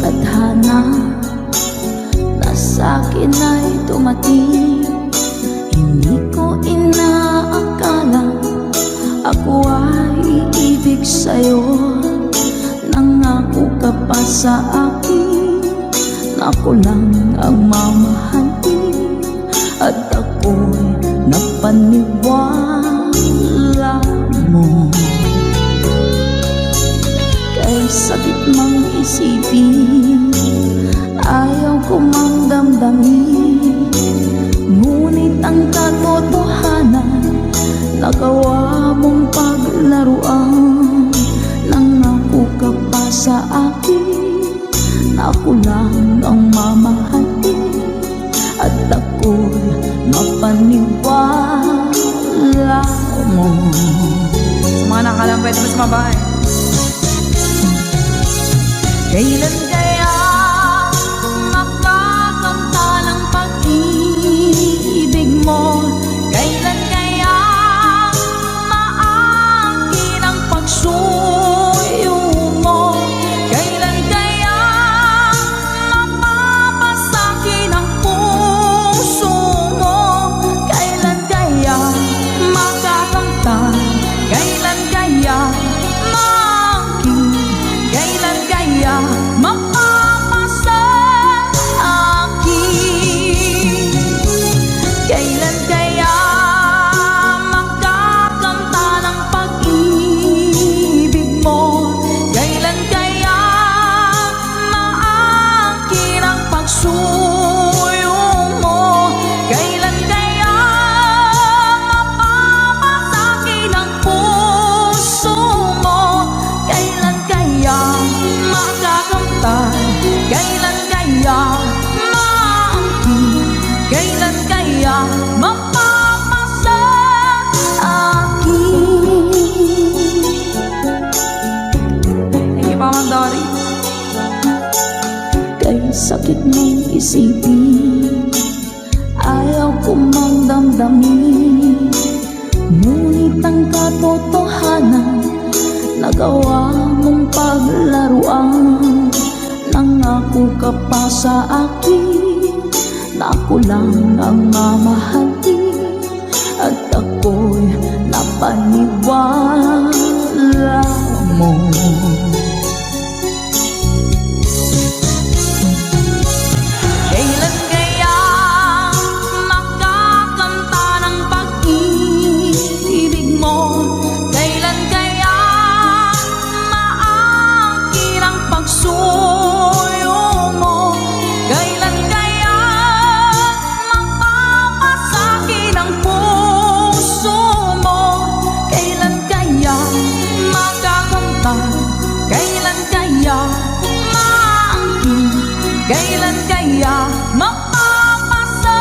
tadhana na sa'kin ay dumating. Hindi ko inaakala ako ay iibig sa'yo. Nangako ka pa sa akin na ako lang ang mamahalin, at ako'y napaniwala mo. Kay sakit mang isipin, ayaw ko mang damdamin, ngunit ang katotohanan nagawa mong paglaruan. Nangako ka pa sa akin na ako lang ang mamahalin, at ako'y mapaniwala mo. Sa mga nakalang pwede mo sumabay. Kailan kaya makakamta ng pag-ibig mo? Kailan kaya maangkin ang pagsuyo mo? Kailan kaya mapapasakin ang puso mo? Kailan kaya makakamtan? Kailan kaya maangkin? Kailan kaya mapapasa akin? Kailan kaya makakamta ng pag-ibig mo? Kailan kaya maangkin ang pagsuyo mo? Kailan kaya mapapasakin ang puso mo? Kailan kaya makakamtan? Kailan kaya maangkin? Kailan kaya mapapasa akin? Thank you pa, Ma'am Dory. Kay sakit mong isipin, ayaw ko mang damdamin, ngunit ang katotohanan nagawa mong paglaruan. Nangako ka pa sa akin na ako lang ang mamahalin, at ako'y napaniwala mo. Kailan kaya makakamta ng pag-ibig mo? Kailan kaya maangkin ang pagsuyo mo? Kailan kaya mapapasakin ang puso mo? Kailan kaya makakamtan? Kailan kaya maangkin? Kailan kaya mapapasa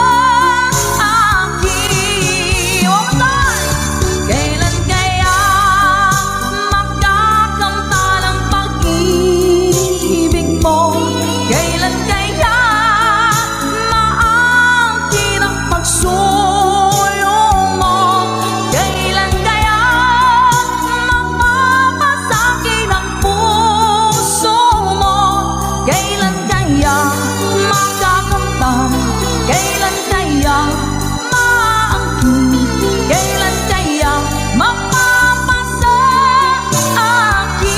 akin? One more time! Kailan kaya makakamta ng pag-ibig mo? Kailan kaya maangkin ang pagsuyo mo? Kailan kaya mapapasakin ang puso mo? Kailan kaya makakamtan? Kailan kaya maangkin? Kailan kaya mapapasa akin?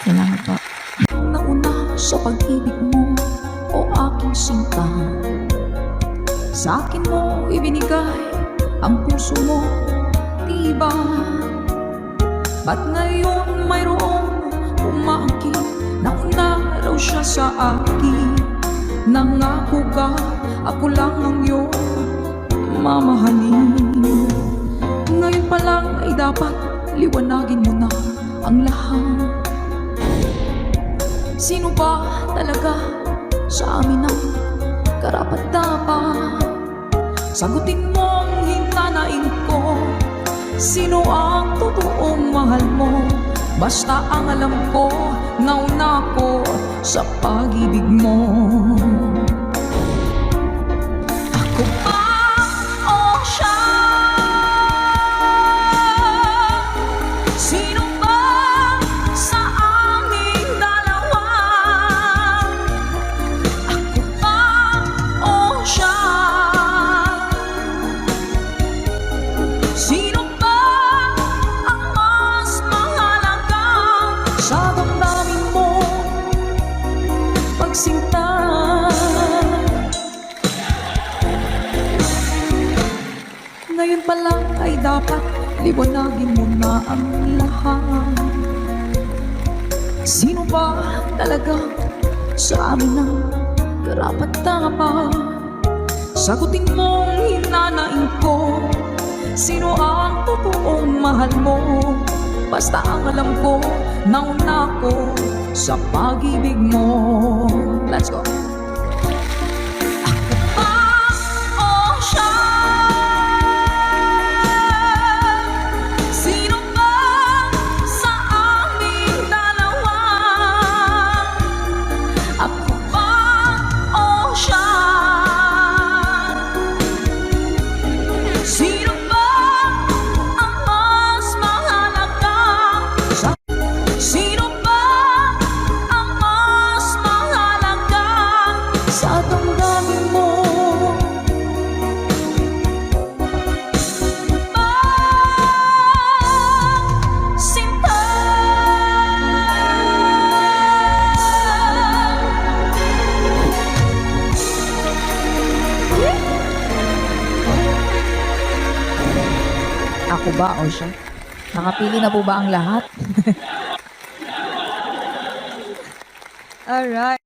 Salamat po. Nauna sa pag-ibig mo, o aking sinta, sa akin mo ibinigay ang puso mo, diba? Ba't ngayon mayroong umaangkin? Nauna raw siya sa akin. Nangako ka, ako lang ang iyong mamahalin. Ngayon pa lang ay dapat liwanagin mo na ang lahat. Sino ba talaga sa amin ang karapat-dapat? Sagutin mo ang hintanain ko. Sino ang totoong mahal mo? Basta ang alam ko, nauna ko sa pag-ibig mo. Ako ba o siya? Ngayon pa lang ay dapat liwanagin mo na ang lahat. Sino ba talaga sa amin ang karapat-dapat? Sagutin mong hinanain ko, sino ang totoong mahal mo? Basta ang alam ko, nauna ko sa pag-ibig mo. Let's go! Ako ba o siya? Nakapili na po ba ang lahat? Alright.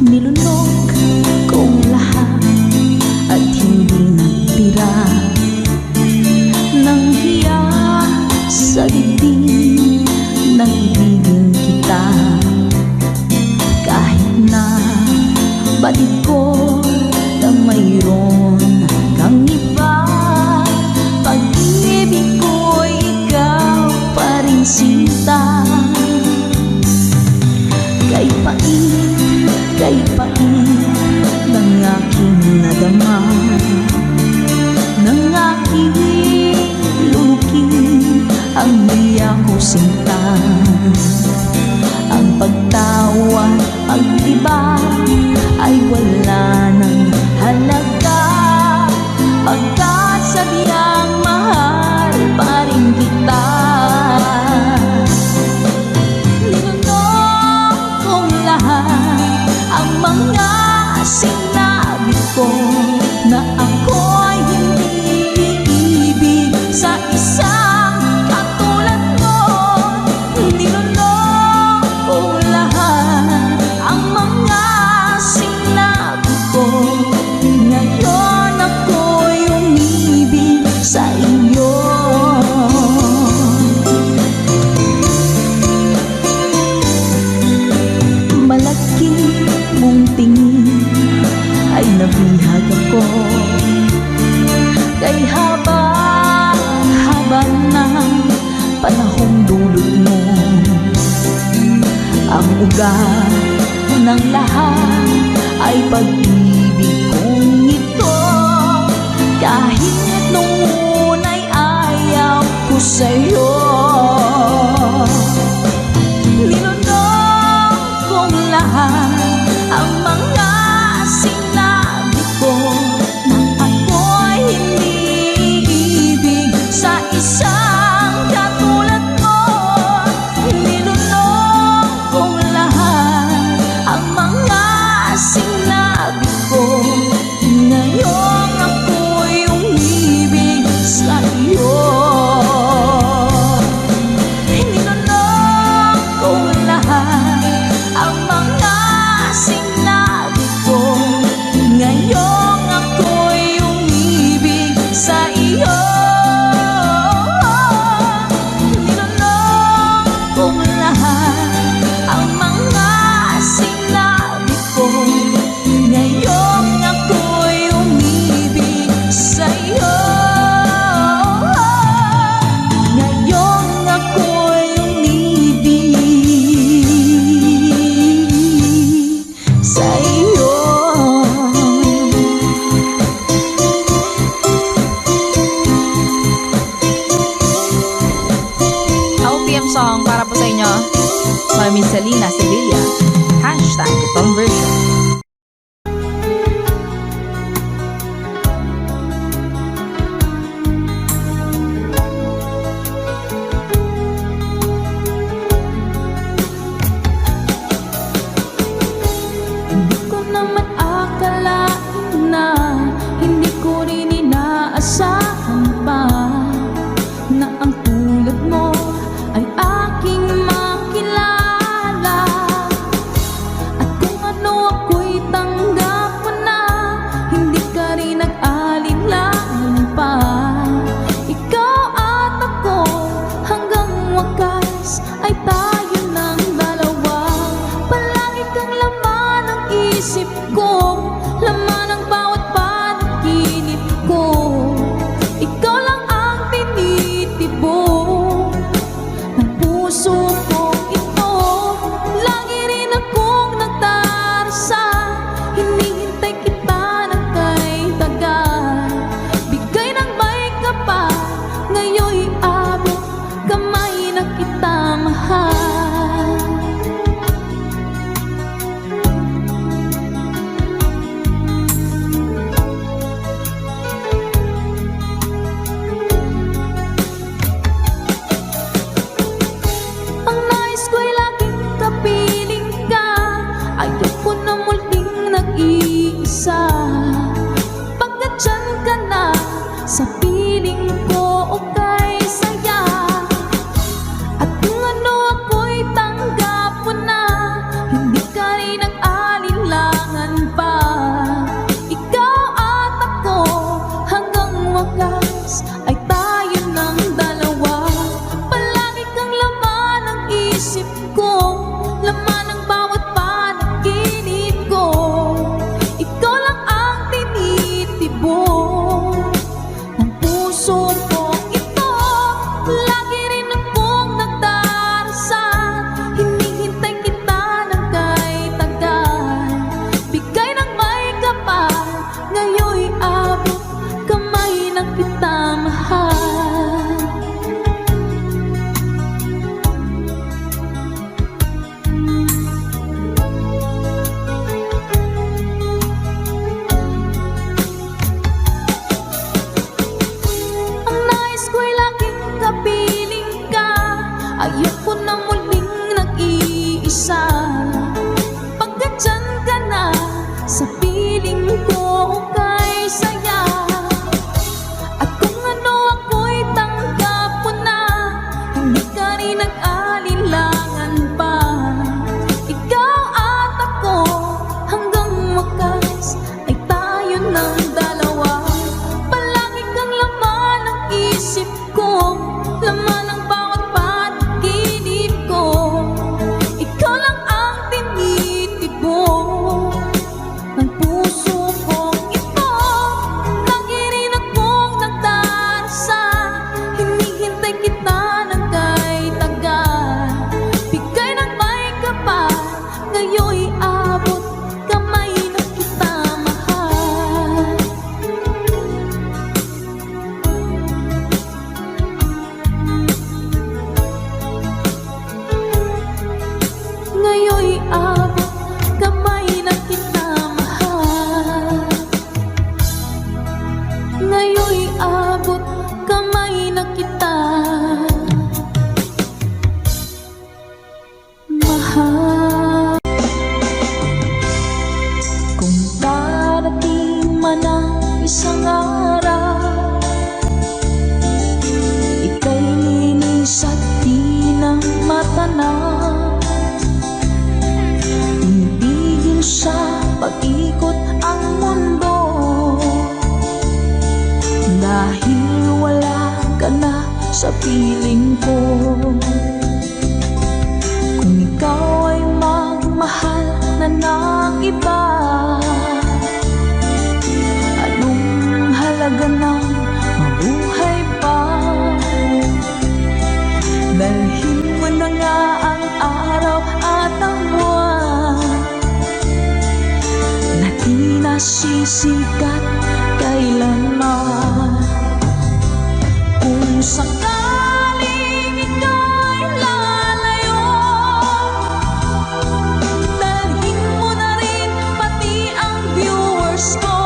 Nilunok kong lahat at hindi nagtira nang hiya sa dibdib ng ibigin kita. Kahit na batid ko na mayroon kang iba, pag-ibig ko'y ikaw pa rin sinta. Kay pait ng aking nadama, ng aking lulukin ang niya ko sinta. Ang pagtawa, pagdiba ay wala ng halaga, pagkat sadyang mahal pa rin kita. Linunok kong lahat ang mga sinabi ko na ako'y hindi iibig sa isang katulad mo. Nilunok ko lahat ang mga sinabi ko, ngayon ako'y umibig sa iyo. Malaki mong tingin ay nabihag ako, kay haba na panahong dulot mo. Ang ugat ng lahat ay pag-ibig kong ito, kahit nung una'y ayaw ko sa'yo. Linunok kong lahat ang mga sinabi ko na ako'y hindi iibig sa isang katulad mo. Linunok kong lahat ang mga sinabi ko, ngayon ako'y umibig sa iyo. Linunok kong lahat ang mga sinabi ko, ngayon ako'y umibig sa iyo. Linunok kong lahat ang mga sinabi ko, ngayon ako'y umibig sa iyo. Ngayon ako'y umibig sa iyo. OPM song para po sa inyo, Mami Selena Sevilla. Hashtag itong version. man ang isang araw, ika'y linis at di na matanaw. Tinipigil sa pag-ikot ang mundo, dahil wala ka na sa piling ko. Kung ikaw ay magmahal na ng iba, anong halaga ng mabuhay pa? Dalhin mo na nga ang araw at ang buwan na di nasisikat kailanman. Kung sakaling ika'y lalayo, dalhin mo na rin pati ang viewers ko.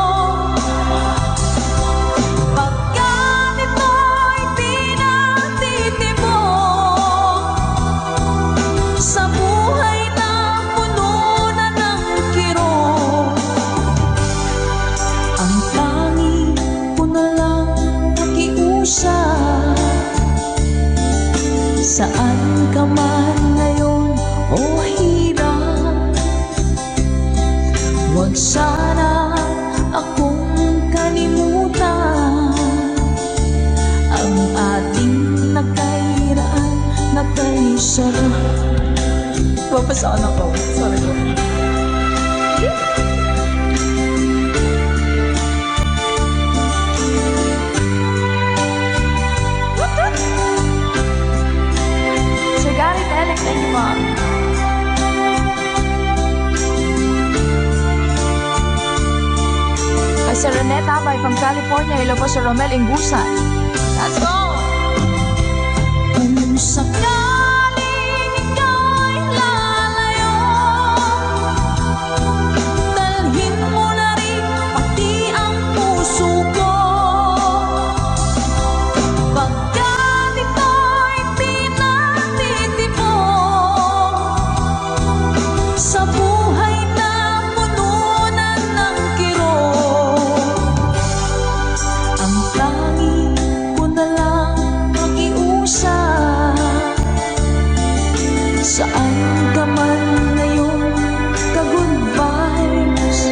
Pagkat ito'y di natitibok sa buhay na puno na ng kirot, ang tangi ko na lang pakiusap. Saan ka man ngayon o hirap, huwag sana akong kalimutan. Ang ating nagkairaan, nagkaisarap. Papasaan ako. Sorry po. Sir Garrett Alex, thank you, Mom. Kay Sir Renette Abay from California, hello po Sir Romel Ingusan. Let's go! Kung sakaling ika'y lalayo, dalhin mo na rin pati ang puso ko. Pagkat ito'y di natitibok sa buhay na puno na ng kirot, ang tangi ko na lang pakiusap. Saan ka man ngayon, ka-good vibes,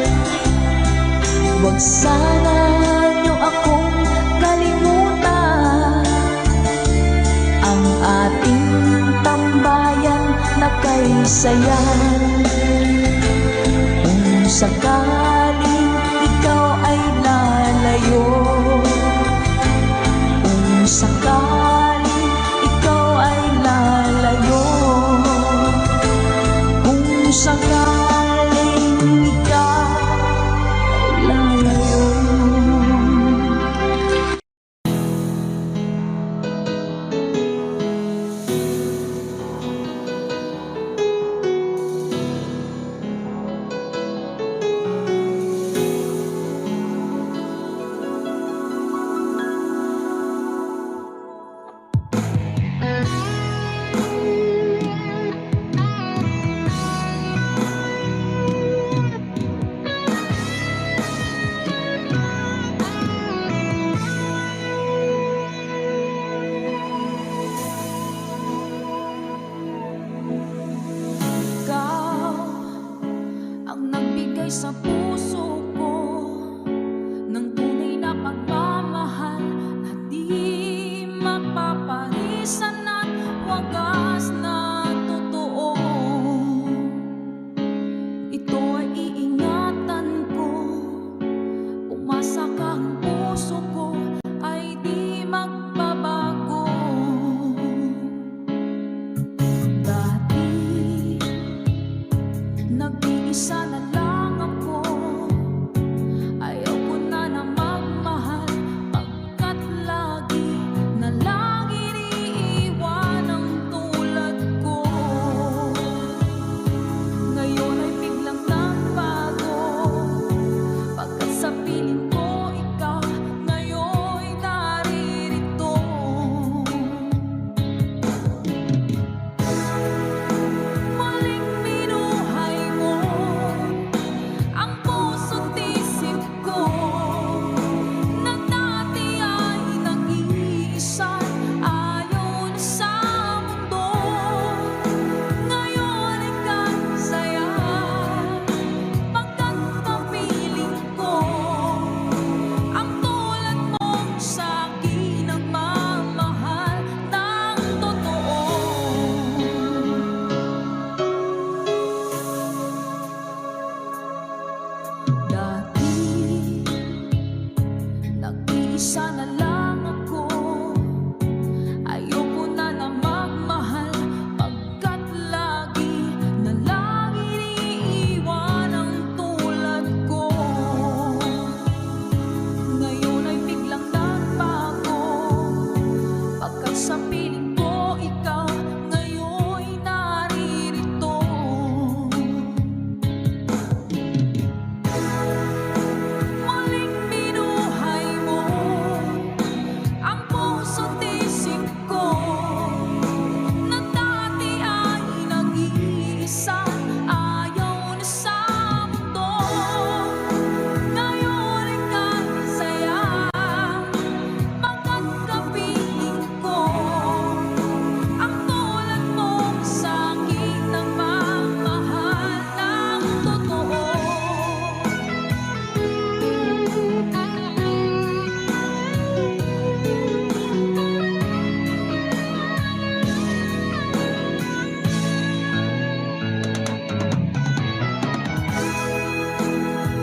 huwag sana niyo akong kalimutan. Ang ating tambayan na kay sayan. Kung sakaling ikaw ay lalayo, kung sakaling ikaw ay lalayo, kung sakaling ikaw ay lalayo. Iisa na lang ako. Ayoko na na magmahal, pagkat lagi na lang iniiwan ang tulad ko. Ngayon ay biglang nagbago, pagkat sa piling ko ikaw ngayon'y naririto. Muling binuhay mo ang puso't isip ko, na dati ay nag-iisa, ayaw na sa mundo. Ngayon ay kahit saya, pagkat kapiling ko ang tulad mo sa akin, nagmamahal ng totoo.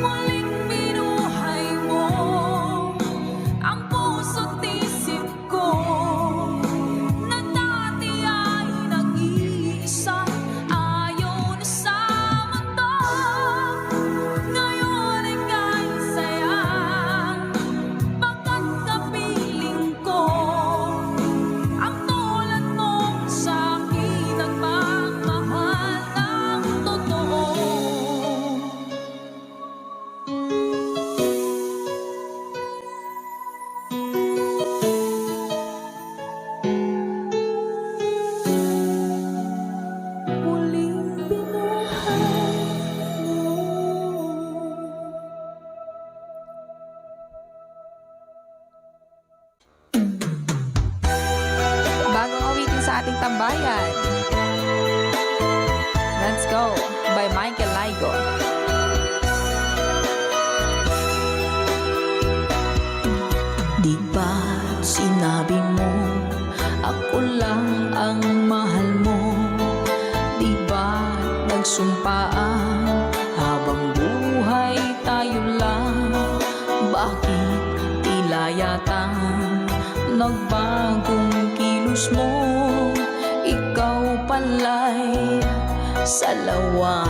Muling binuhay mo ang puso't isip ko, na dati ay nag-iisa, ayaw na sa mundo. Ngayon ay kahit saya, pagkat kapiling ko ang tulad mo sa akin, nagmamahal ng totoo. Muling binuhay mo. Bagong awitin sa ating tambayan. Let's Go by Michael Laigo. Di ba't sinabi mo ako lang ang mahal mo? Di ba't nagsumpaan habang buhay tayo lang? Bakit tila yata nagbagong kilos mo? Ikaw pala'y salawan.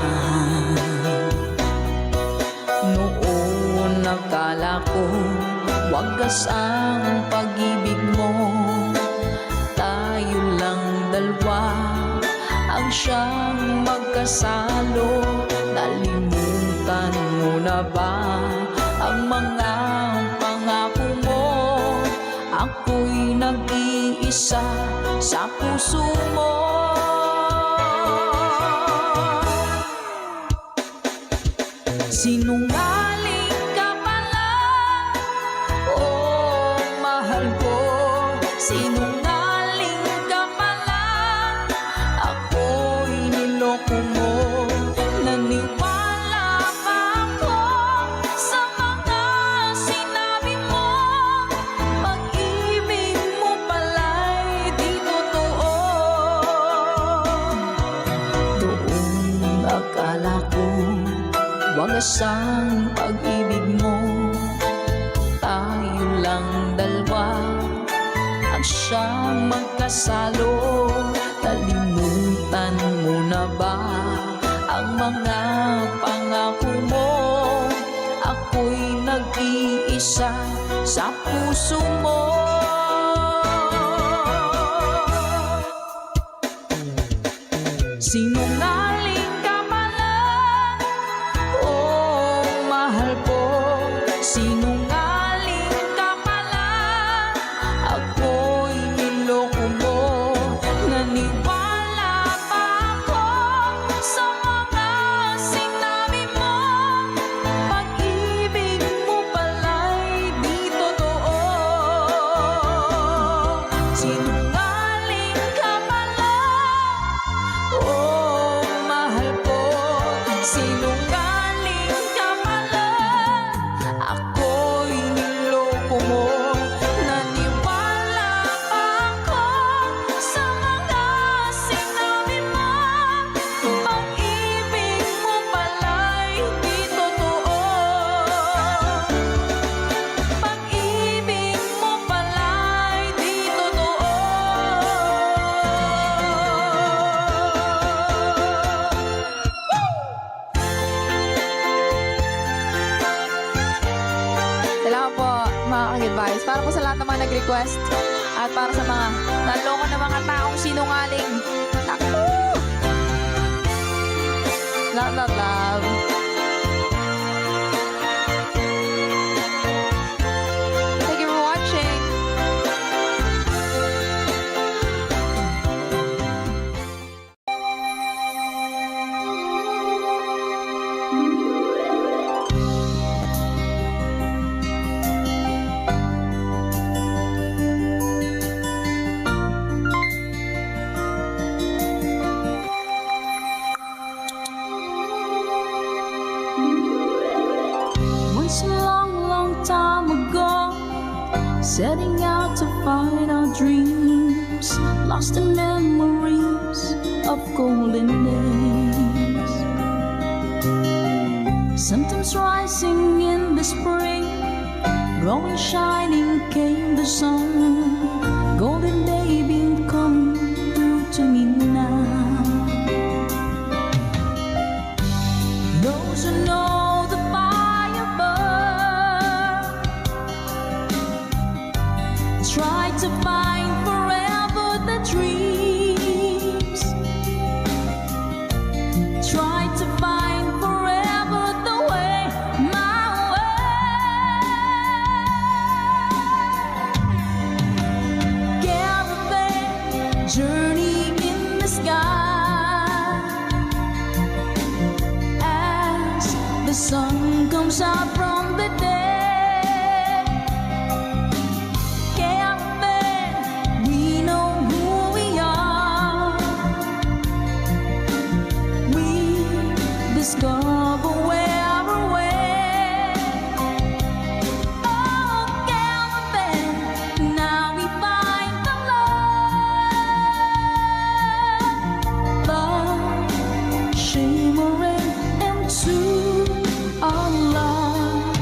Noon nakala ko wagas ang pag-ibig mo, tayo lang dalawa ang siyang magkasalo. Nalimutan mo na ba ang mga pangako mo? Ako'y nag-iisa sa puso mo. Sinungaling ka pala, oh mahal ko. Sinungaling ka pala, ako'y niloko mo. Naniwala pa ako sa mga sinabi mo, pag-ibig mo pala'y di totoo. Doon akala ko wagas ang pag-ibig mo, tayo lang dalawa ang siyang magkasalo. Nalimutan mo na ba ang mga pangako mo? Ako'y nag-iisa sa puso mo. Sinungaling ka pala, oh mahal ko. Sinungaling ka pala, ako'y niloko mo. Naniwala pa ako sa mga sinabi mo, pag-ibig mo pala'y di totoo. Sinungaling ka pala, oh mga ka-advice. Para po sa lahat ng mga nag-request at para sa mga naloko na mga taong sinungaling. Naku! Love, love, love. Thank you for watching. Once a long, long time ago, setting out to find our dreams, lost in memories of golden days. Sometimes rising in the spring, growing shining came the sun. Golden day beam coming through to me now. Those who know the fire burn try to find forever the dreams, try to find forever the way, my way. Caravan journey in the sky as the sun comes out from the dead. Caravan, we know who we are. We discover where we're way. Oh, caravan, now we find the love, love shimmering into our love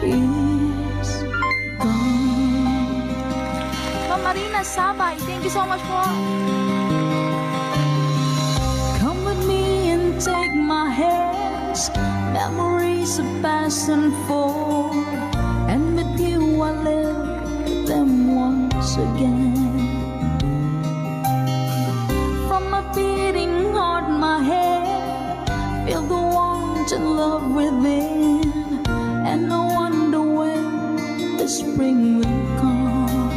is gone. Ma'am Marina Sabay, thank you so much po. Come with me and take my hands. Memories of past unfold, and with you I live them once again. From my beating heart, my head, feel the warmth and love within, and I wonder when the spring will come.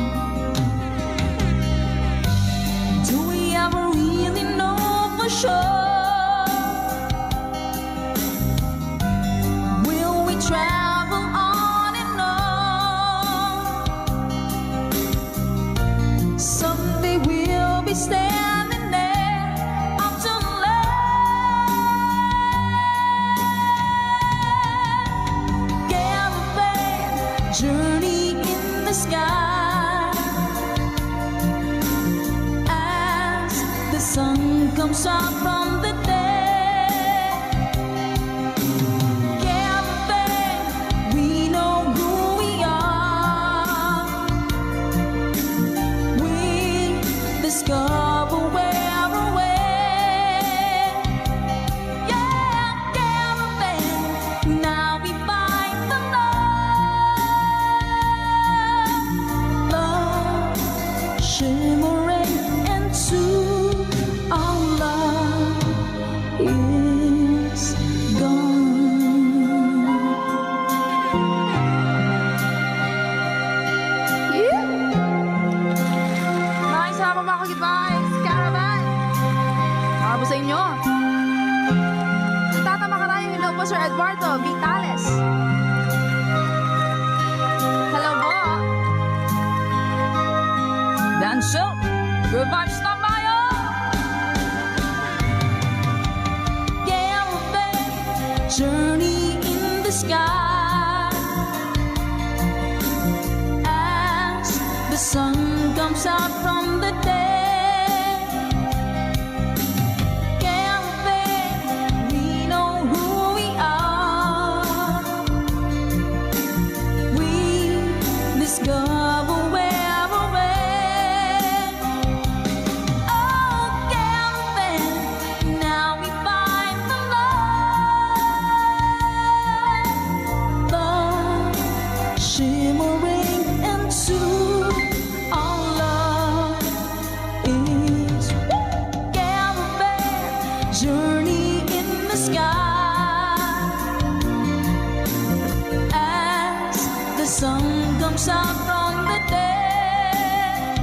Do we ever really know for sure? Will we travel on and on? Someday we'll be standing there up to land. Caravan journey in the sky as the sun comes out from the dead. Caravan, we know who we are. We discover where we're way. Yeah, caravan, now we find the love, love shimmering into our love is gone. Maraming salamat mga ka-advice. Caravan. Para po sa inyo. Tata Makarayo, hello po Sir Eduardo Vitales. Hello po. Dancel, good vibes na tayo. Caravan journey in the sky as the sun comes out from the dead. Caravan, we know who we are. We discover where we're at. Oh, caravan, now we find the love, love shimmering hanggang sa from the dead.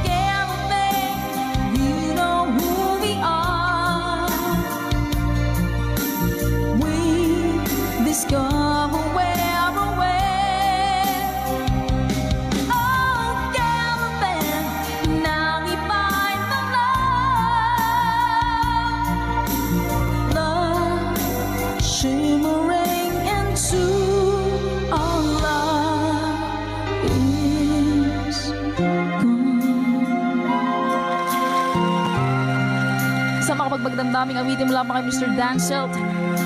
Carol, babe, you know who we are. We discover where we're away. Oh, Carol, babe, now we find the love shimmering into our love is gone. Sa makapagpagdamdaming awitin mula pa kay Mr. Dan Selt,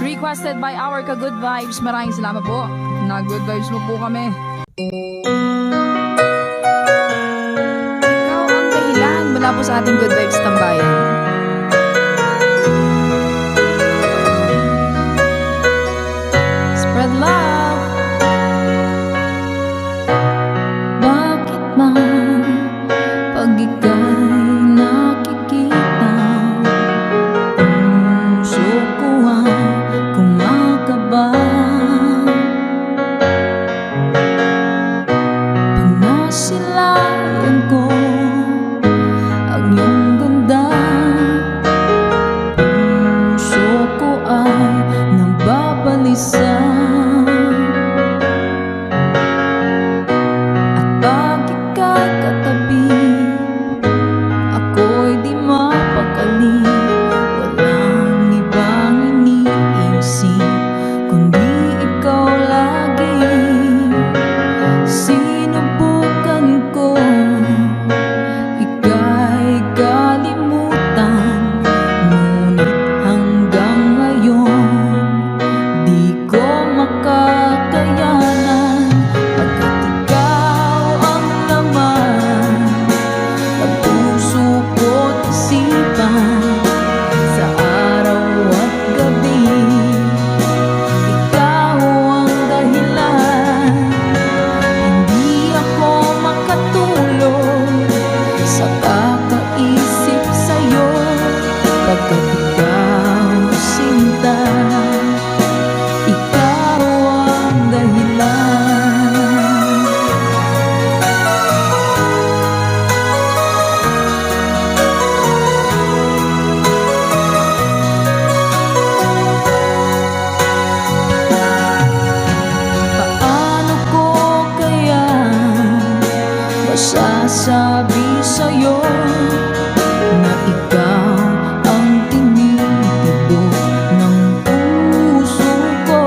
requested by our ka-good vibes. Maraming salamat po. Nag-good vibes mo po kami. Ikaw ang dahilan mula po sa ating good vibes tambayan. Spread love. Bakit man pag ika'y nakikita, puso ko ay kumakaba. Pag nasilayan ko ang iyong ganda, puso ko ay nababalisa. At pag ika'y katabi, ako'y di mapakali. Walang ibang iniisip kundi ikaw lagi. Sinubukan ko ika'y kalimutan, ngunit hanggang ngayon di ko makakayanan. Pagkat ikaw ang laman ng puso ko't isipan, sa araw at gabi ikaw ang dahilan. Hindi ako makatulog sa kakaisip sa'yo, pagkat ikaw sinta, ikaw ang dahilan. Paano ko kaya masasabi sa'yo na ikaw ang tinitibok ng puso ko?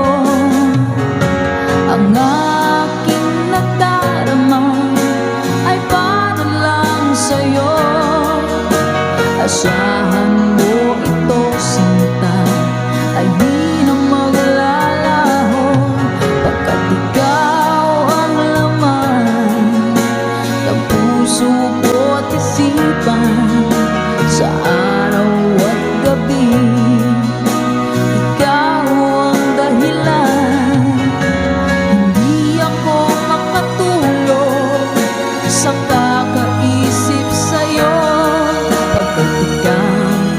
Ang aking nadarama ay para lang sa'yo. Asahan mo ito, sinta, ay di na maglalaho, pagkat ikaw ang laman ng puso ko't isipan, sa araw at gabi ikaw ang dahilan. Hindi ako makatulog sa kakaisip sa'yo, pagkat ikaw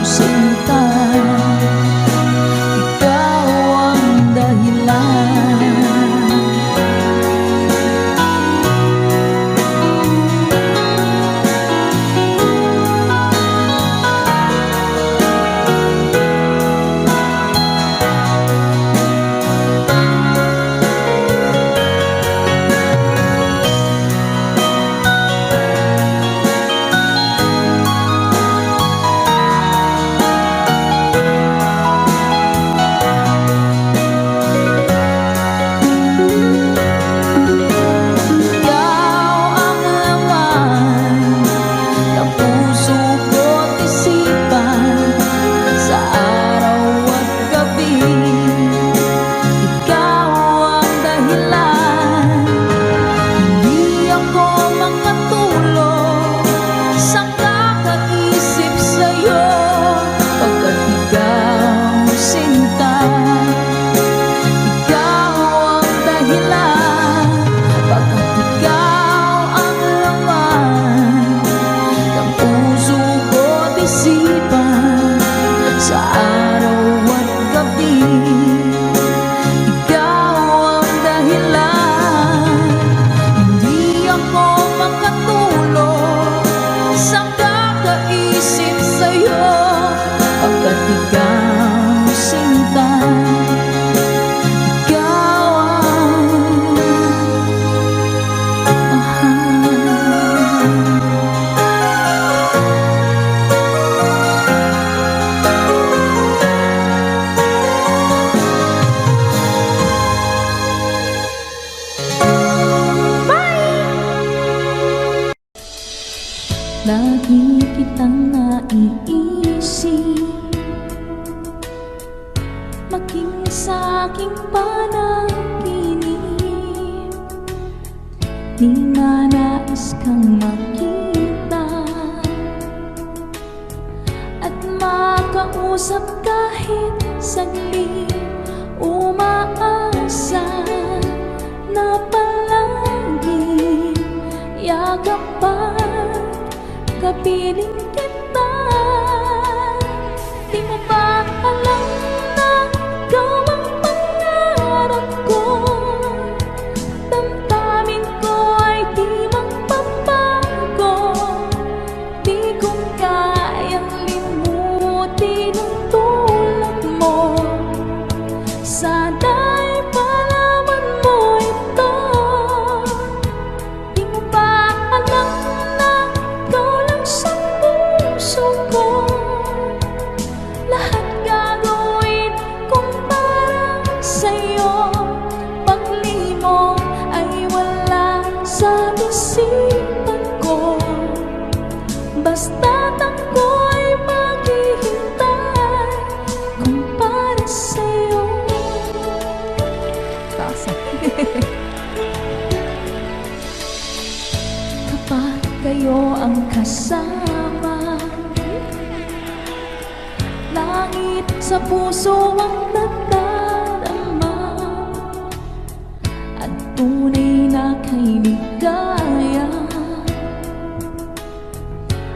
Lagi kitang naiisip, maging sa aking panaginip. Di na nais kang makita at makausap kahit saglit. Umaasa na palagi yakapan, kapiling kita. Di mo ba alam na ikaw ang pangarap ko? Damdamin ko ay di magpapago. Di ko kayang limutin ang tulad mo. Sana'y malaman mo ito. Di mo ba alam na ikaw lang sa puso ko? Lahat gagawin kong para sa'yo. Paglimong ay wala sa isipan ko. Basta't ako'y maghihintay kung para sa'yo. Kapag kayo ang kasama, langit sa puso ang nadarama, at tunay na kay ligaya.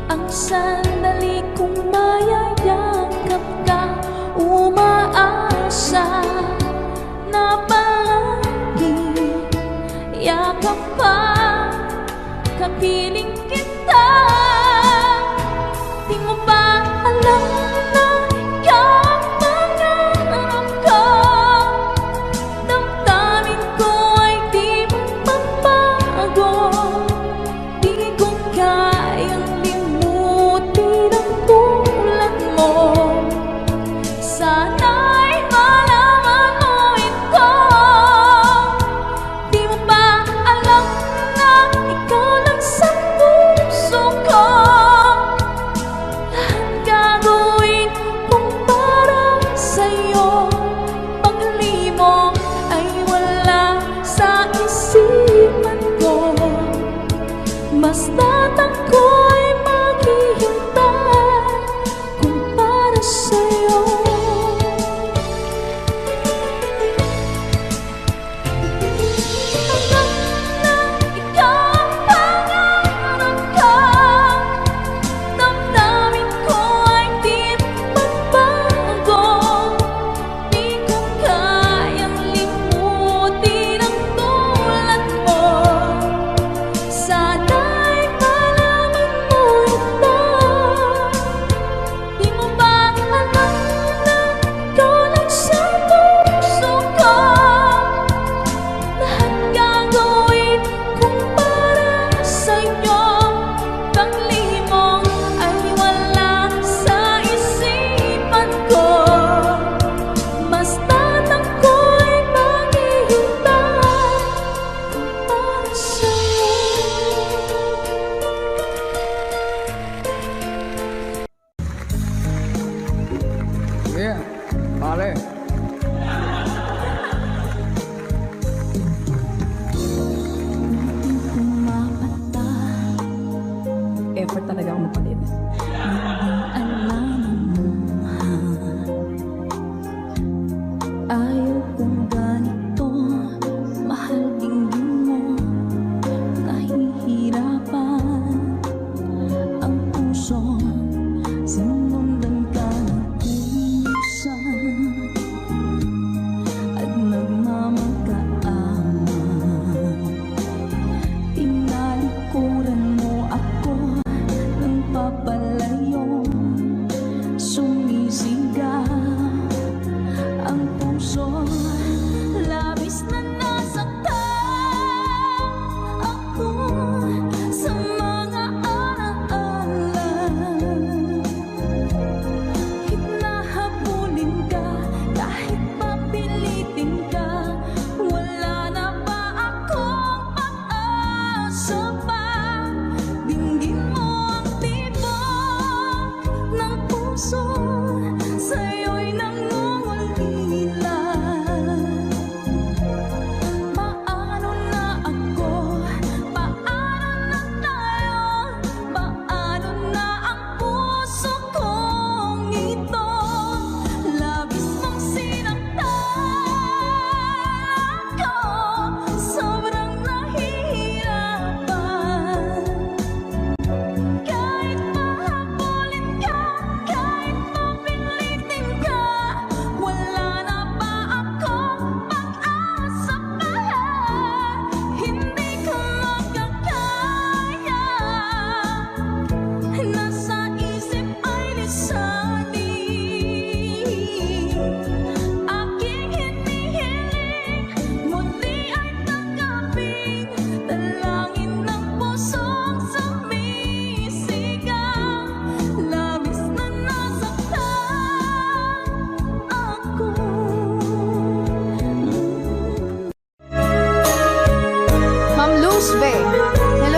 Ang sandali kong mayayakap ka, umaasa na palagi yakap pa, kapiling kita. Di mo ba alam na ikaw ang pangarap ko? Damdamin ko ay di magpapago. Di ko kayang limutin ang tulad mo. Sana'y malaman mo ito. Di mo ba alam na ikaw lang sa puso ko? Lahat gagawin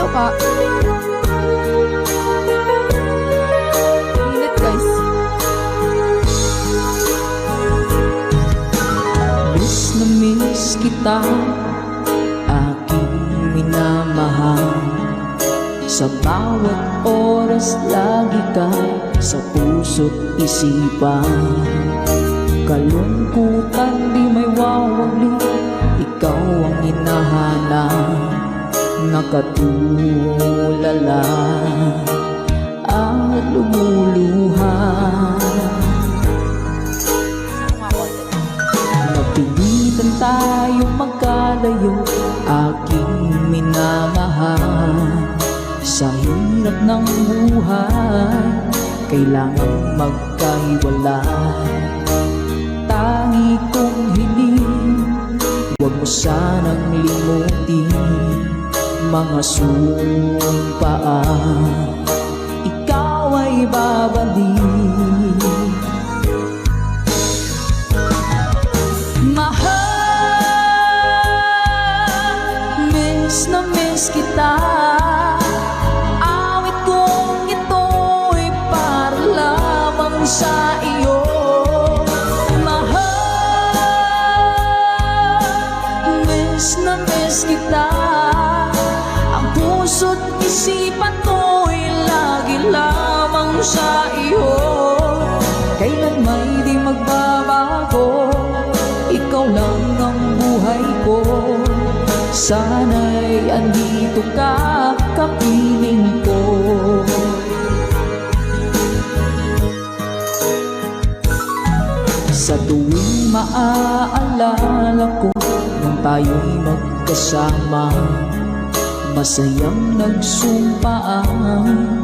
pa. Init guys. Miss na miss kita, aking minamahal. Sa bawat oras lagi ka sa puso't isipan. Kalungkutan di may wawali, ikaw ang hinahanap. Nakatulala at lumuluha. Napilitan tayong magkalayo, aking minamahal. Sa hirap ng buhay, kailangan magkahiwalay. Tangi kong hiling, huwag mo sanang limutin mga sumpaan, ikaw ay babalik. Mahal, miss na miss kita. Awit kong ito'y para lamang sa iyo. Mahal, miss na miss kita. Ang puso't isipan ko'y lagi lamang sa iyo. Kailan may di magbabago, ikaw lang ang buhay ko. Sana'y andito ka, kapiling ko. Sa tuwing maaalala ko nang tayo'y magkasama, masayang nagsumpaan,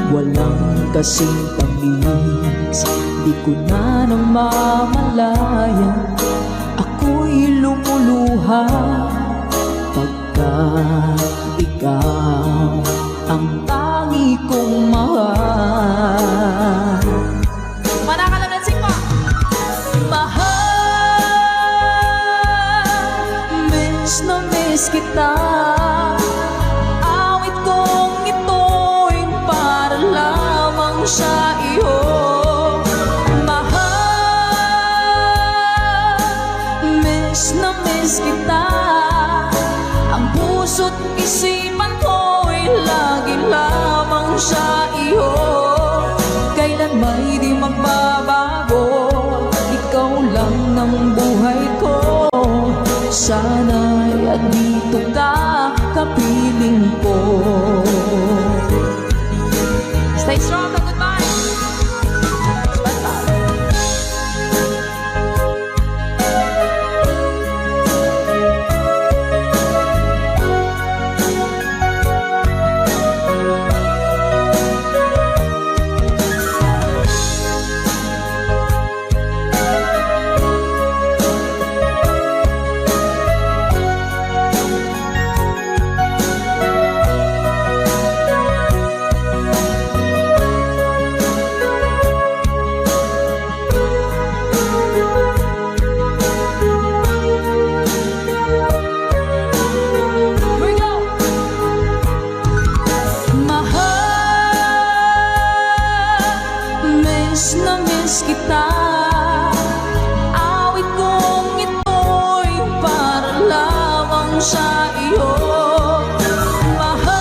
walang kasing tamis. Di ko na namamalayan, ako'y lumuluha pagka ikaw ang tangi kong mahal. Manakalansing pa. Mahal, miss na miss kita. Awit kong ito'y para lamang sa iyo. Mahal, miss na miss kita. Ang puso't isipan ko'y lagi lamang sa iyo. Kailan may di magbabago, ikaw lang ang buhay ko. Sana'y andito ka, kapiling ko. Stay strong, goodbye. Miss na miss kita. Awit kong ito'y para lamang sa iyo. Mahal,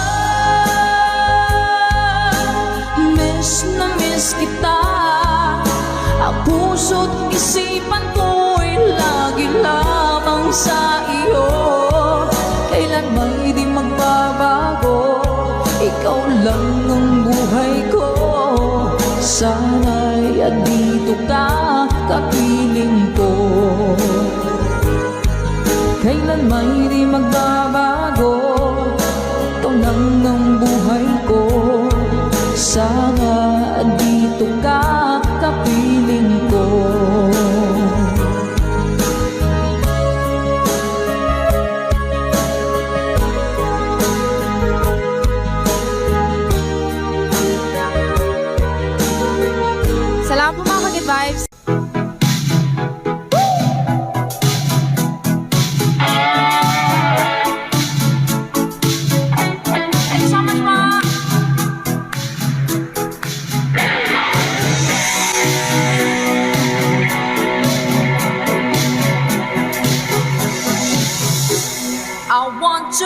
miss na miss kita. Ang puso't isipan ko'y lagi lamang sa iyo. Kailan may di magbabago, ikaw lang ang buhay ko. Sana'y andito ka, kapiling ko. Kailan may di magbabago, ikaw lang ang buhay ko. Sana andito ka, kapiling ko. Salamat po mga Ka-Good Vibes.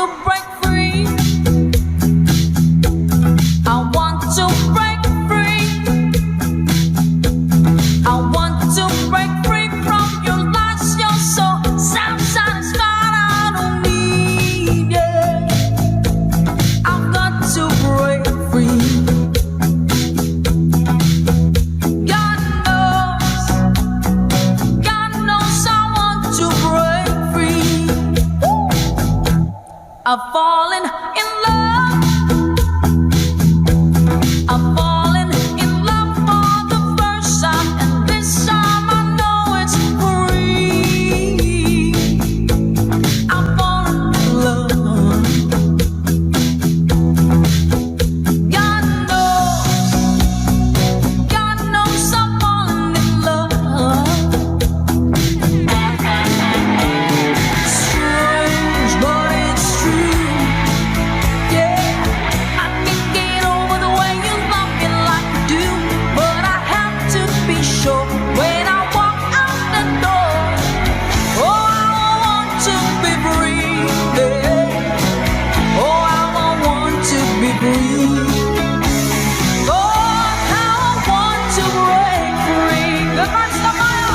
to break free. I want to break free. I want to break free from your lies. You're so self-satisfied. I don't need it. I've got to break free. God knows I want to break free. I've fallen in love. I've fallen in love for the first time, and this time I know it's free. I've fallen in love. God knows I've fallen in love. Strange, but it's true. Yeah, I can't get over the way you love me like you do, but I have to be sure when I walk out the door. Oh, I want to be free. Yeah. Oh, how I want to be free. Oh, how I want to break free. Goodbye, Samaya.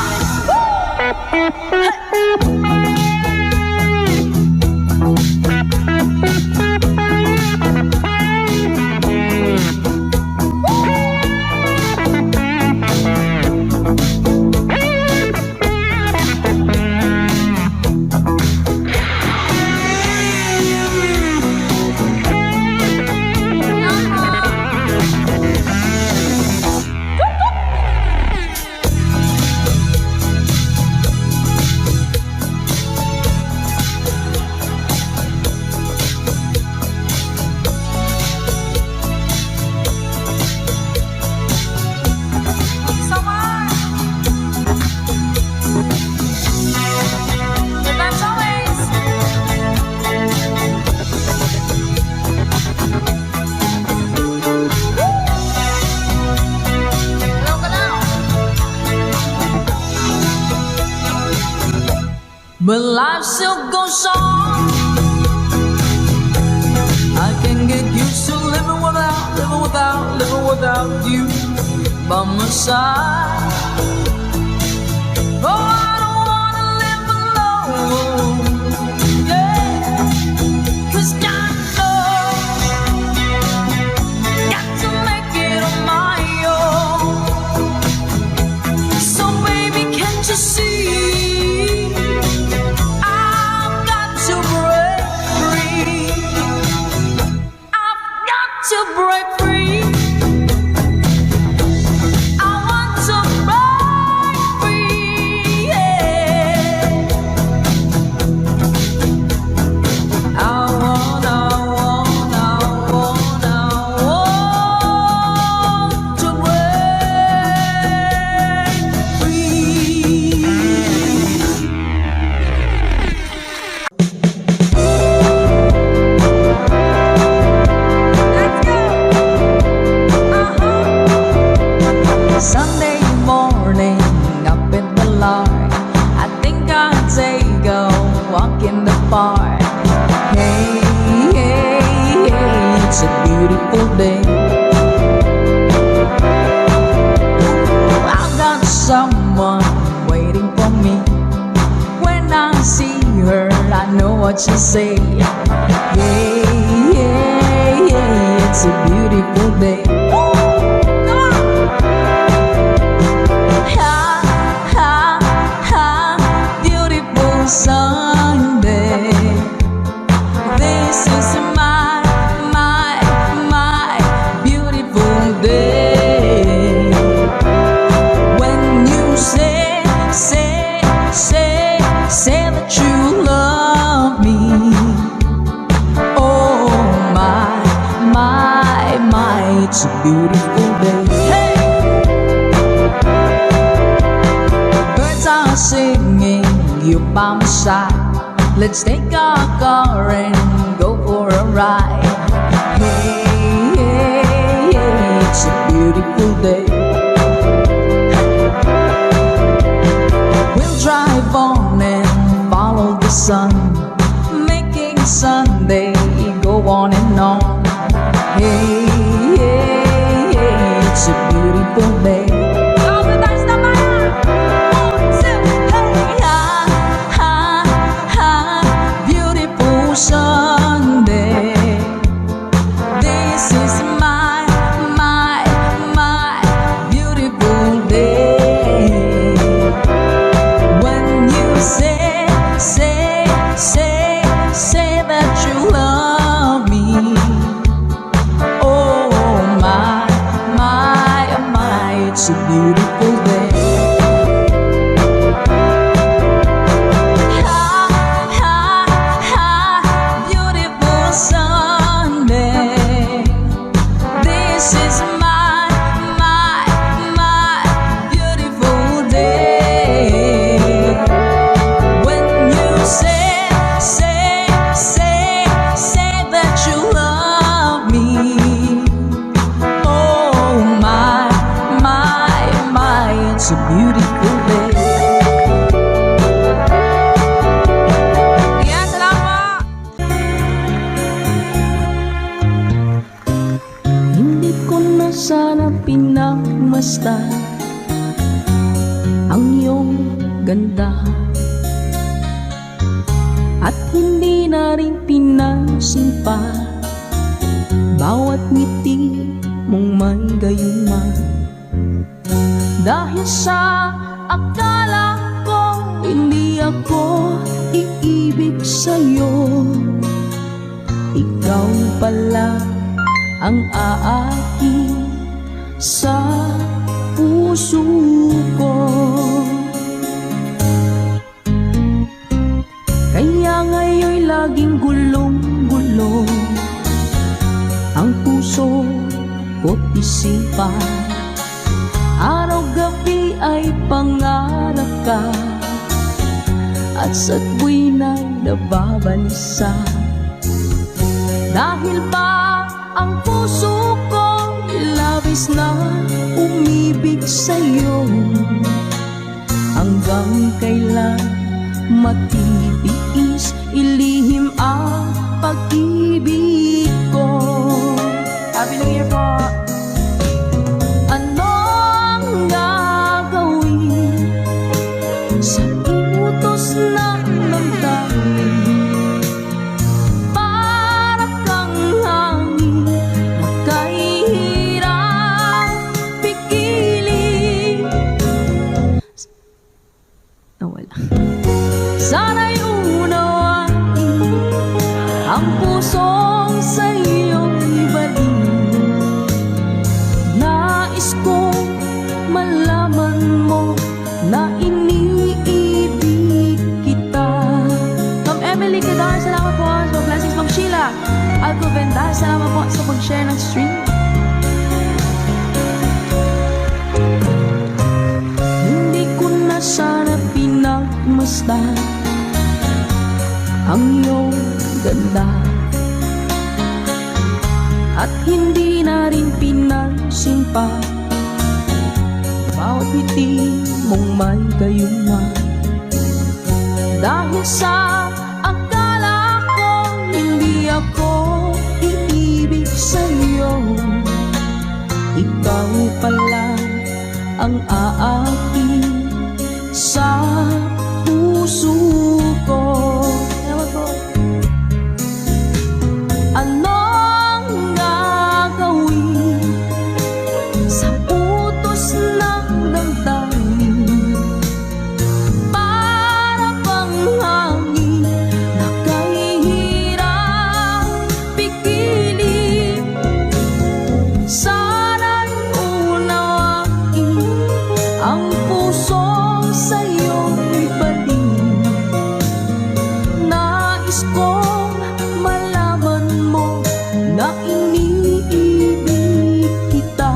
But life still goes on. I can get used to living without you by my side. Oh, I don't wanna live alone. Yeah, 'cause God knows, got to make it on my own. So baby, can't you see? To break free, I want to break free, yeah. I want to break free. Sunday morning, up in the lark, I think I'll take a walk in the park. Hey, hey, hey, it's a beautiful day. I've got someone waiting for me. When I see her, I know what she'll say. Hey, hey, hey, it's a beautiful day. Sunday, this is my beautiful day. When you say that you love me, oh my, it's a beautiful day. Hey! Birds are singing, you're by my side. Let's take our car and go for a ride. Hey, hey, hey, it's a beautiful day. We'll drive on and follow the sun, making Sunday beautiful day. Confidence naman! 1, 2, hey! Ha, ha, ha, beautiful Sunday. This is my beautiful day. When you say that you love me. Oh my, it's a beautiful day. Ha, ha, ha, beautiful Sunday. This is my beautiful day. When you say that you love me. Oh my, it's a beautiful day. Yan, salamat! Hindi ko na sana pinagmasdan ang iyong ganda, at hindi na rin pinansin pa bawat ngiti mong may gayuma. Dahil sa akala ko hindi ako iibig sa'yo, ikaw pala ang aaki sa puso ko. Kaya ngayon'y laging gulong-gulo ang puso ko't isipan. Araw-gabi ay pangarap ka, at sa tuwina'y nababalisa. Dahil ba ang puso ko labis na umibig sa'yo, hanggang kailan matitiis ilihim ang pag-ibig ko. Happy New Year po! Anong gagawin sa utos ng damdamin? Para kang hangin na kahirap pigilin. Nawala. Sana'y unawain ang pusong sa'yo'y ibalik. Nais kong malaman mo na iniibig kita. Ma'am Emily Cadar, salamat po sa blessings. Ma'am Sheila Alcovenda, salamat po sa pag-share ng stream. Hindi ko na sana pinagmasdan ang iyong ganda, at hindi na rin pinansin pa bawat ngiti mong may gayuma. Dahil sa akala ko hindi ako iibig sa'yo, ikaw pala ang aaki sa puso ko. Salamat po. Anong gagawin sa utos ng damdamin? Para bang hangin na kahirap pigilin. Sana'y unawain ang pusong sa'yo'y balik. Nais kong malaman mo na iniibig kita.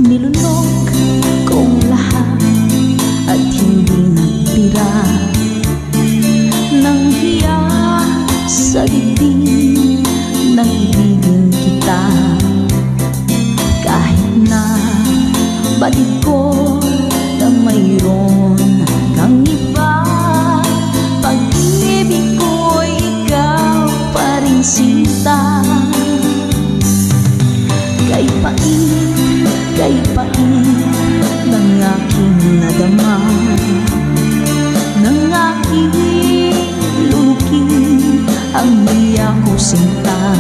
Nilunok kong lahat at hindi natira nang hiya sa dibdib ng ibigin kita. ang niya ko sinta.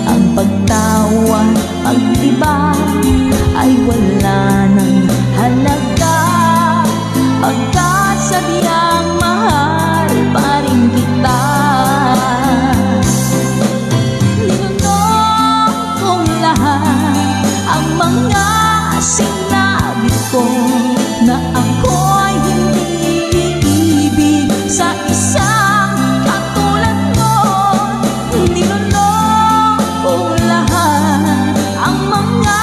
Ang pagtawa, pagdiba ay wala ng halaga, pagkat sadyang mahal pa rin kita. Ninunong kong lahat ang mga sinabi ko, na ako'y hindi iibig sa isang katulad mo. Ninunong kong lahat ang mga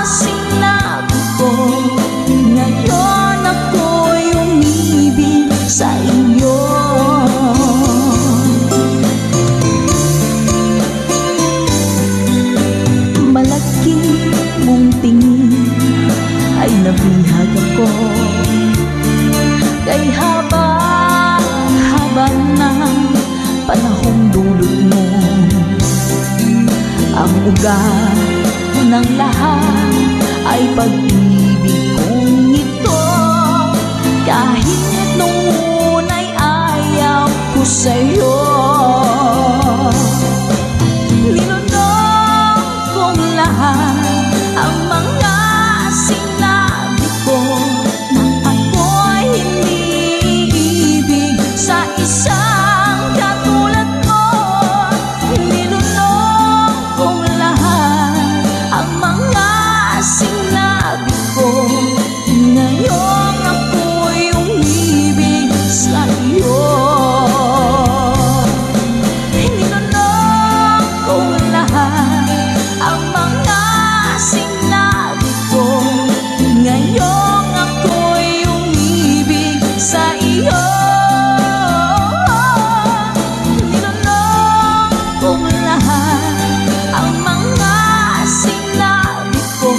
sinabi ko, ngayon ako'y umibig sa iyo. Malaki mong tingin ay nabihag ako, kay haba-haba ng panahong dulot mo. Ang ugat ng lahat ay pag-ibig kong ito, kahit nung una'y ayaw ko sa'yo. Ninunong kong lahat ang mga sinabi ko, na ako'y hindi iibig sa isang katulad mo. Ninunong kong lahat ang mga sinabi ko, ngayon ako'y umibig sa iyo. Ninunong kong lahat ang mga sinabi ko, ngayon ako'y umibig sa iyo. Ninunong kong lahat ang mga sinabi ko,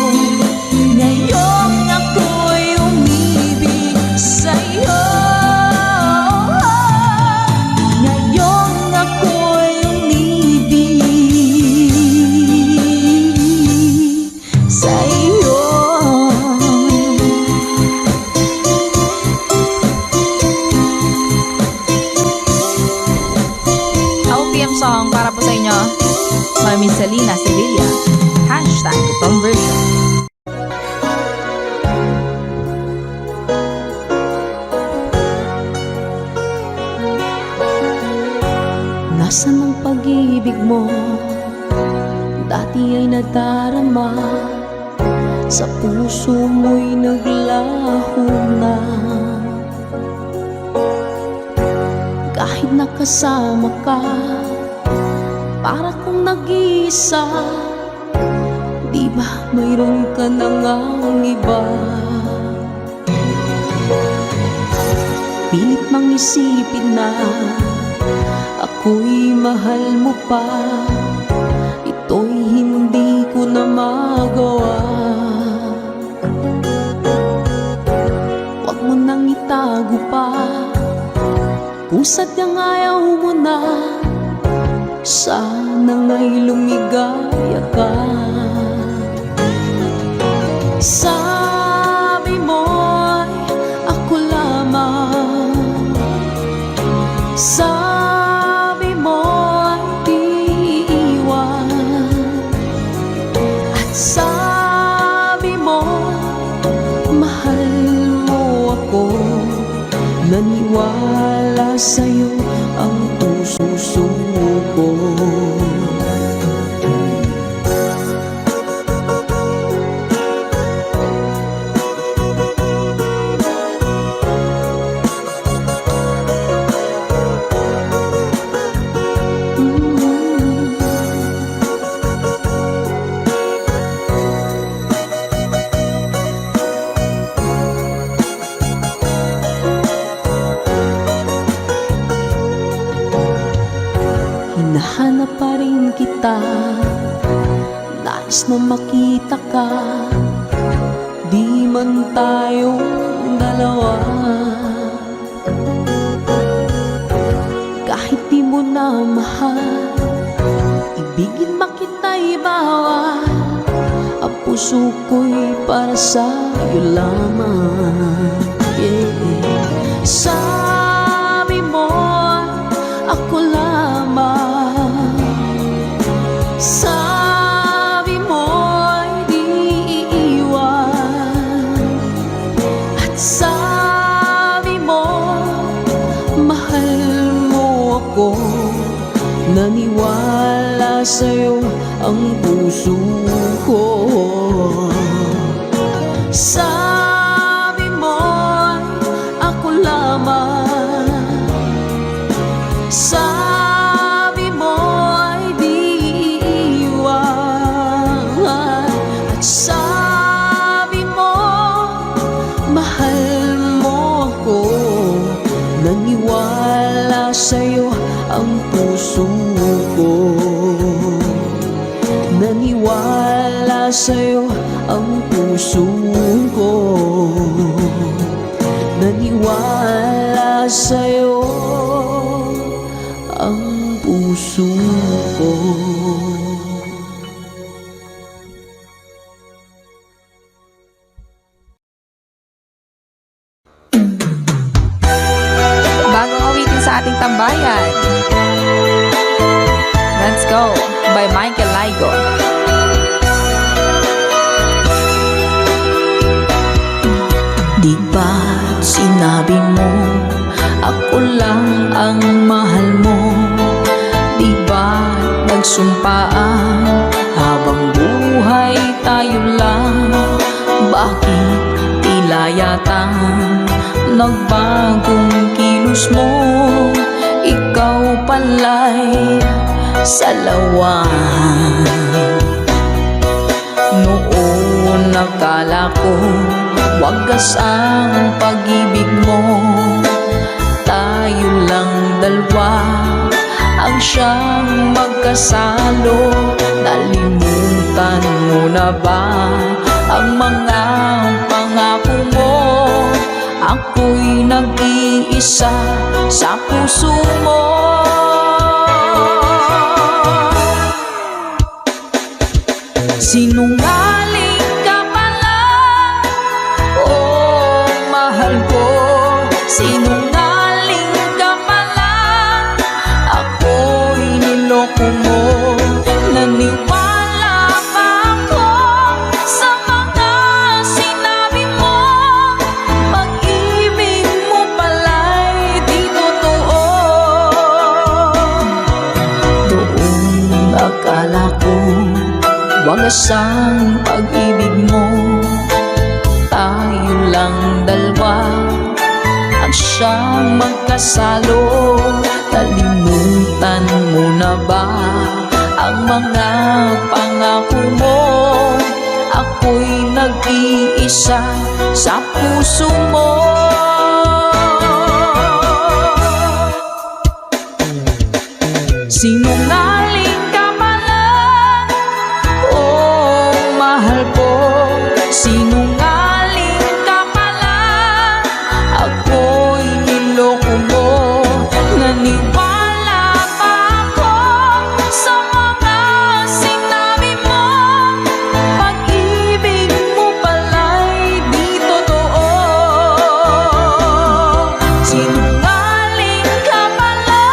ngayon ako'y umibig sa iyo. Ngayon ako'y umibig sa iyo. OPM song para po sa inyo, Mami Selena Sevilla. Hashtag conversion. Nasaan ang pag-ibig mo? Dati ay nadarama, sa puso mo'y naglaho na. Kahit nakasama ka, para kong nag-iisa. Di ba mayroon ka na ngang iba? Pilit mang isipin na ako'y mahal mo pa, ito'y hindi ko na magawa. Huwag mo nang itago pa, kung sadyang ayaw mo na, sana nga'y lumigaya ka. Sabi mo'y ako lamang, sabi mo'y di iwan, at sabi mo mahal mo ako. Naniwala sa'yo ang puso ko. Hinahanap pa rin kita, nais na makita ka, di man tayong dalawa. Kahit di mo na mahal, ibigin makita'y bawal. Ang puso ko'y para sa'yo lamang, yeah. Sabi mo ako lang ako, naniwala sa'yo ang puso ko. Sabi mo ako lamang, sabi mo ay di iiwan, at sabi mo mahal mo ako, naniwala sa'yo ang puso ko. Naniwala sa'yo ang puso ko, naniwala sa'yo ang puso ko. Bagong awitin sa ating tambayan. Let's Go by Michael Laigo. Di ba't sinabi mo ako lang ang mahal mo? Di ba't nagsumpaan habang buhay tayo lang? Bakit tila yata nagbagong kilos mo? Ikaw pala'y salawan. Noon nakala ko wagas ang pag-ibig mo, tayo lang dalawa ang siyang magkasalo. Nalimutan mo na ba ang mga pangako mo? Ako'y nag-iisa sa puso mo. Sinungaling ka pala, oh mahal ko. Sinungaling ka pala, ako'y niloko mo. Naniwala pa ako sa mga sinabi mo. Pag-ibig mo pala'y di totoo. Doon akala ko wagas ang pag-ibig mo, tayo lang dalawa ang siyang magkasalo. Nalimutan mo na ba ang mga pangako mo? Ako'y nag-iisa sa puso mo. Sinungaling ka pala, oh mahal ko. Sinungaling ka pala, ako'y niloko mo. Naniwala pa ako sa mga sinabi mo. Pag-ibig mo pala'y di totoo. Sinungaling ka pala,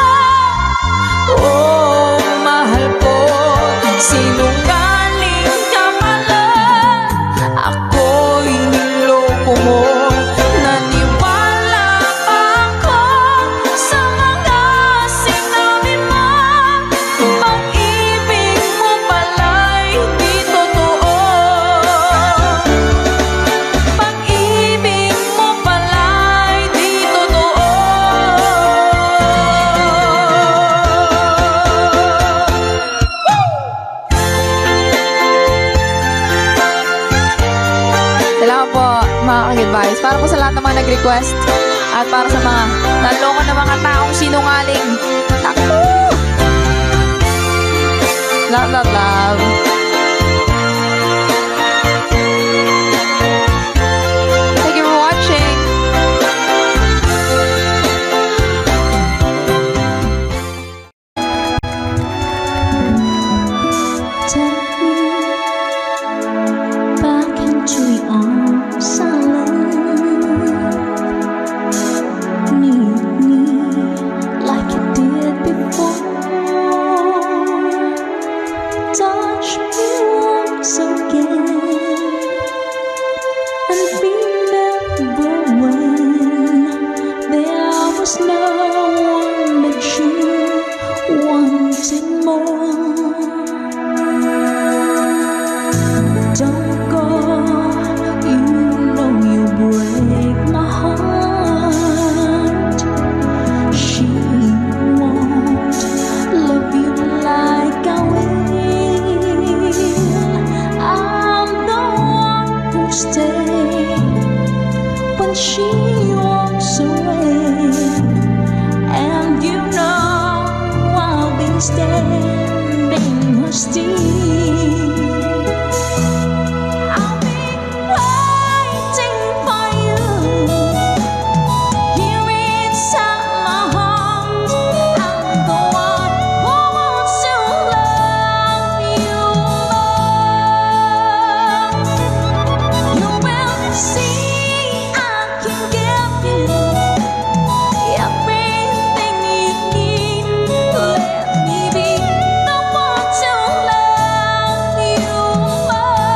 oh mahal ko. Sinungaling ka pala, ako'y niloko mo. Naniwala pa ako sa mga sinabi mo. Pag-ibig mo pala'y di totoo. Pag-ibig mo pala'y di totoo. Salamat po mga ka-advice. Para po sa lahat ng mga nag-request at para sa mga naloko na mga taong sinungaling. Naku! Love, love, love. Thank you for watching. Take me back into your arms, I love. Need me like you did. still. I'll be waiting for you here inside my heart. I'm the one who wants to love you more. You will see I can give you everything you need. Let me be the one to love you more.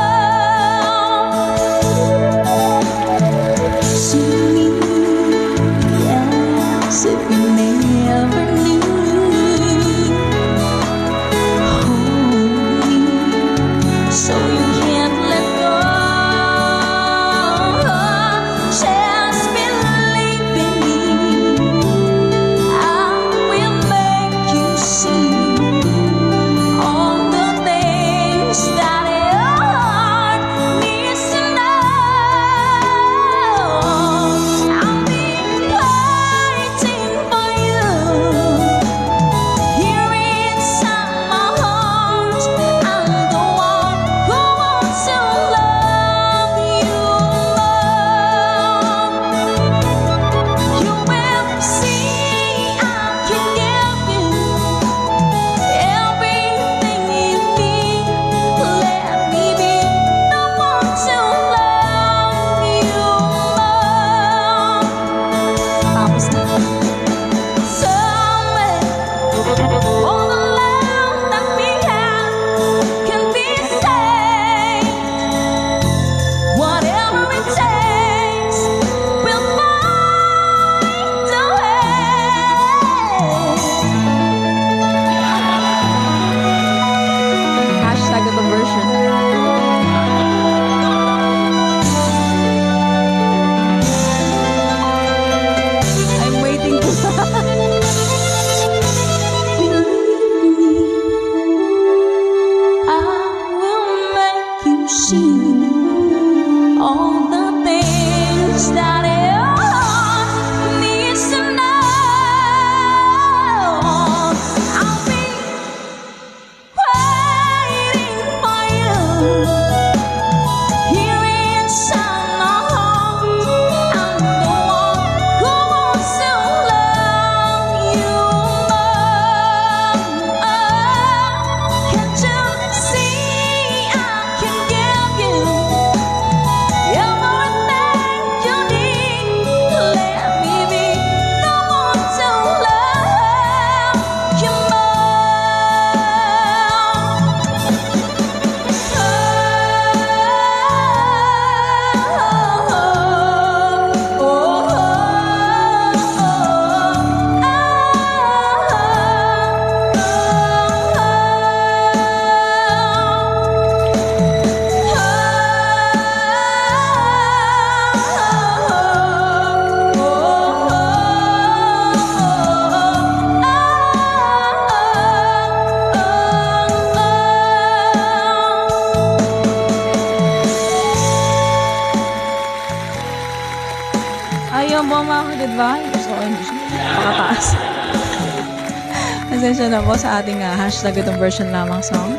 See me as if you never knew. Hold me so you can't let go. Just believe in me. I will make you see all the things that your heart needs to know. I'll be waiting for you here inside my heart. I'm the one who wants to love you more. You will see I can give you everything you need. Let me be the one to love you more. Tapos na. Somewhere, all the love that we have can be saved. Whatever it takes, we'll find a way. Hashtag ito version. I'm waiting po. Believe me, I will make you see all the things that your heart needs to know. I'll be waiting for you here inside my heart. I'm the one who wants to love you more. Can't you see I can give you everything you need? Let me be the one to love you Ayun po mga ka-goodbye. Gusto ko yung pakataas. Pasensya na po sa ating hashtag itong version lamang song.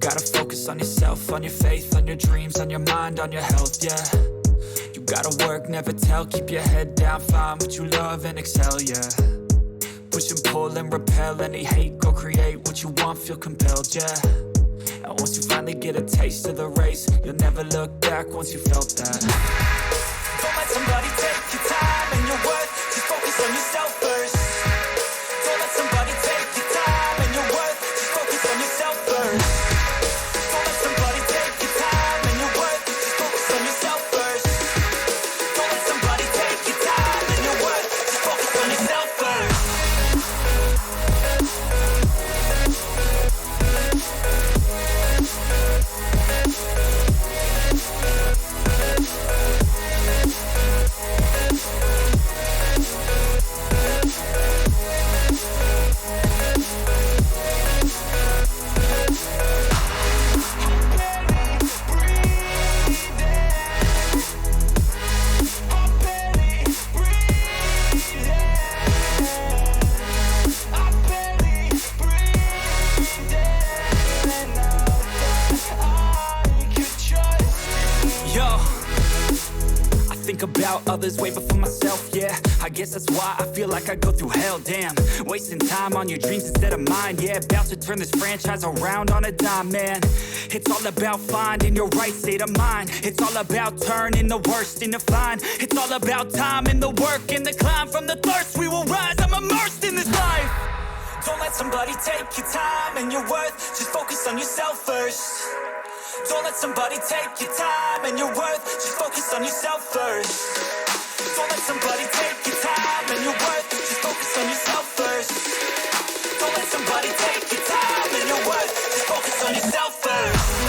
gotta focus on yourself, on your faith, on your dreams, on your mind, on your health, yeah. You gotta work, never tell, keep your head down, find what you love and excel, yeah. Push and pull and repel any hate, go create what you want, feel compelled, yeah. And once you finally get a taste of the race, you'll never look back once you felt that. Don't let somebody take your time and your worth, just focus on yourself first. Don't let somebody take your time and your worth, just focus on yourself first. Don't let somebody take your time and your worth, just focus on yourself first. Don't let somebody take your time and your worth, just focus on yourself first. About others way before myself, yeah. I guess that's why I feel like I go through hell, damn. Wasting time on your dreams instead of mine, yeah. About to turn this franchise around on a dime, man. It's all about finding your right state of mind. It's all about turning the worst into fine. It's all about time and the work and the climb. From the thirst we will rise, I'm immersed in this life. Don't let somebody take your time and your worth, just focus on yourself first. Don't let somebody take your time and your worth, just focus on yourself first. Don't let somebody take your time and your worth, just focus on yourself first. Don't let somebody take your time and your worth, just focus on yourself first.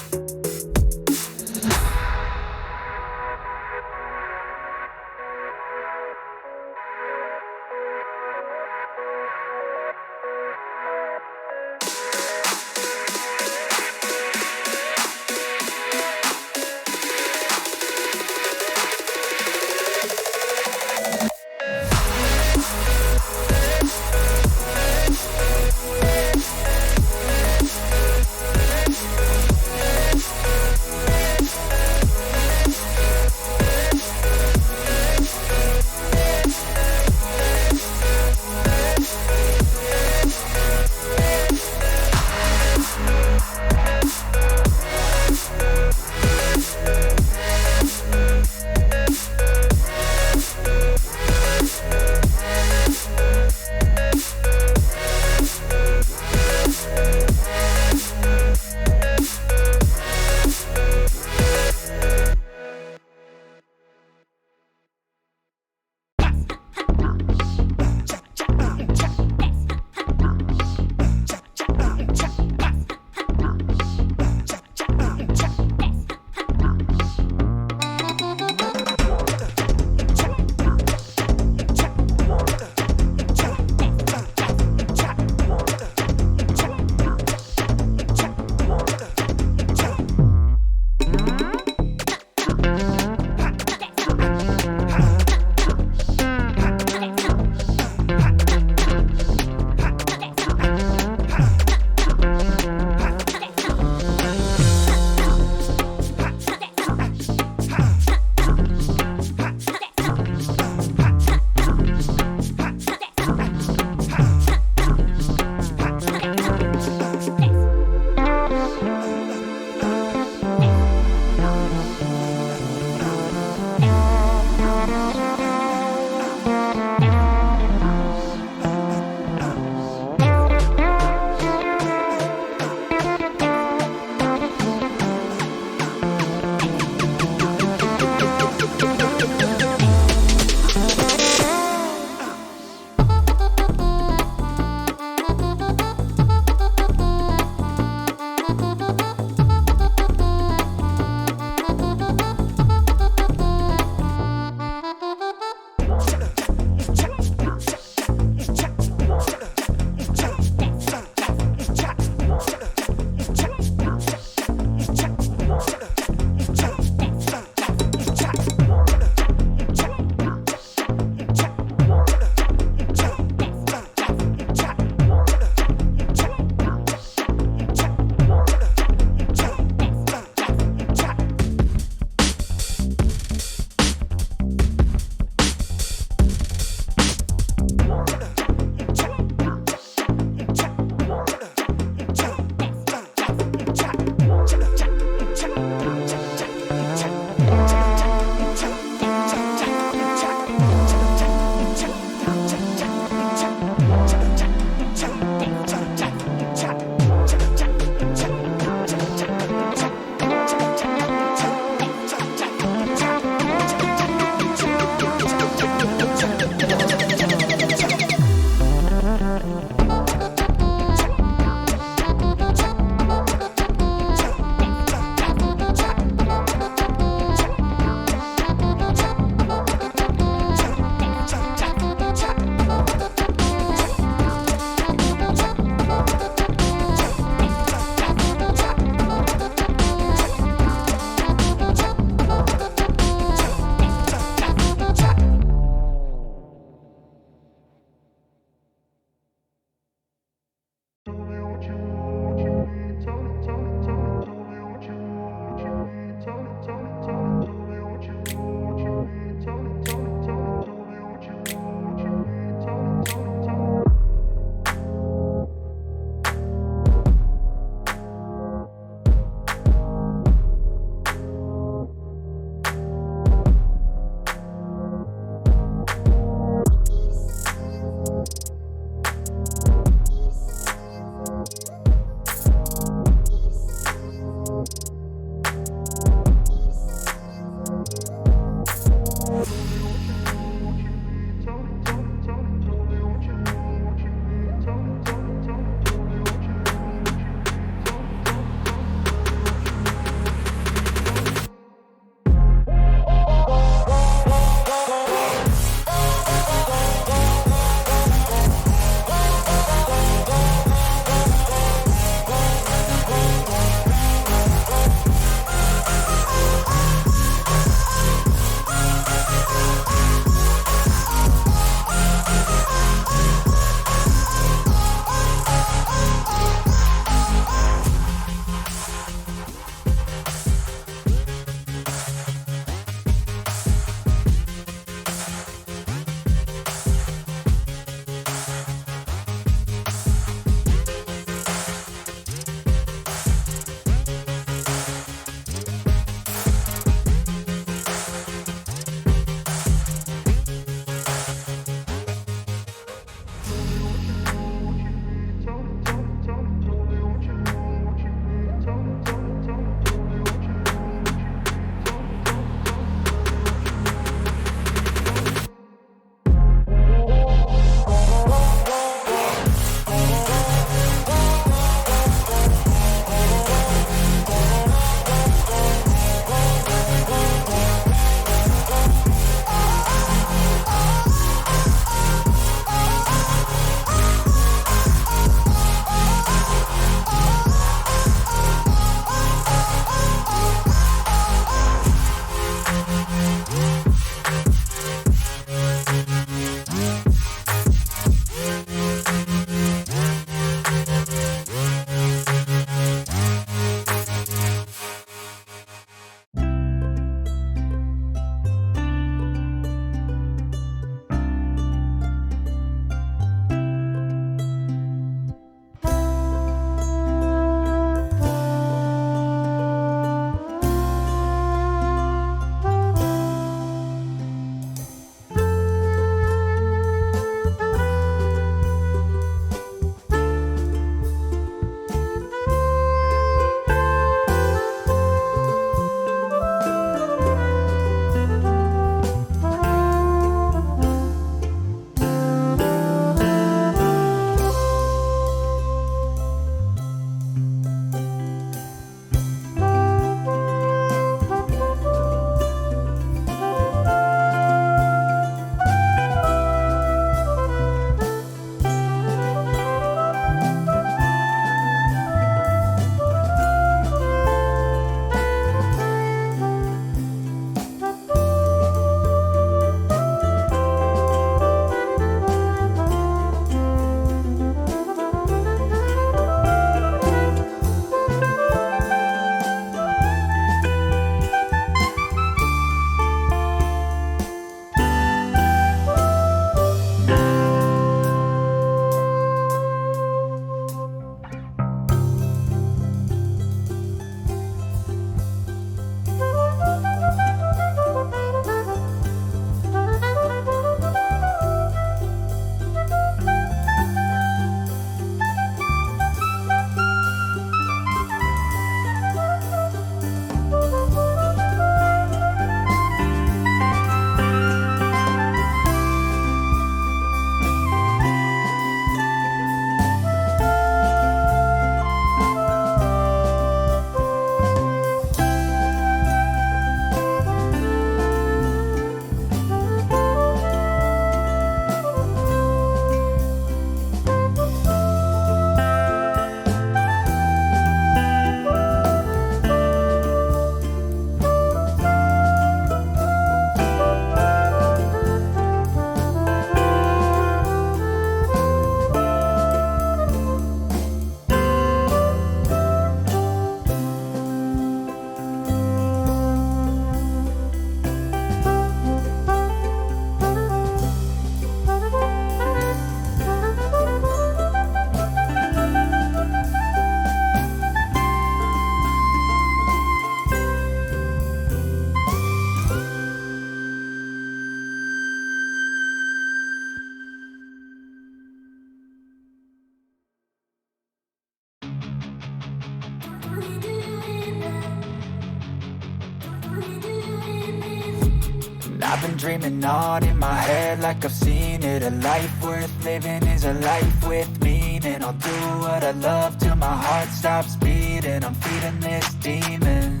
And I've been dreaming on in my head like I've seen it. A life worth living is a life with meaning. I'll do what I love till my heart stops beating. I'm feeding this demon.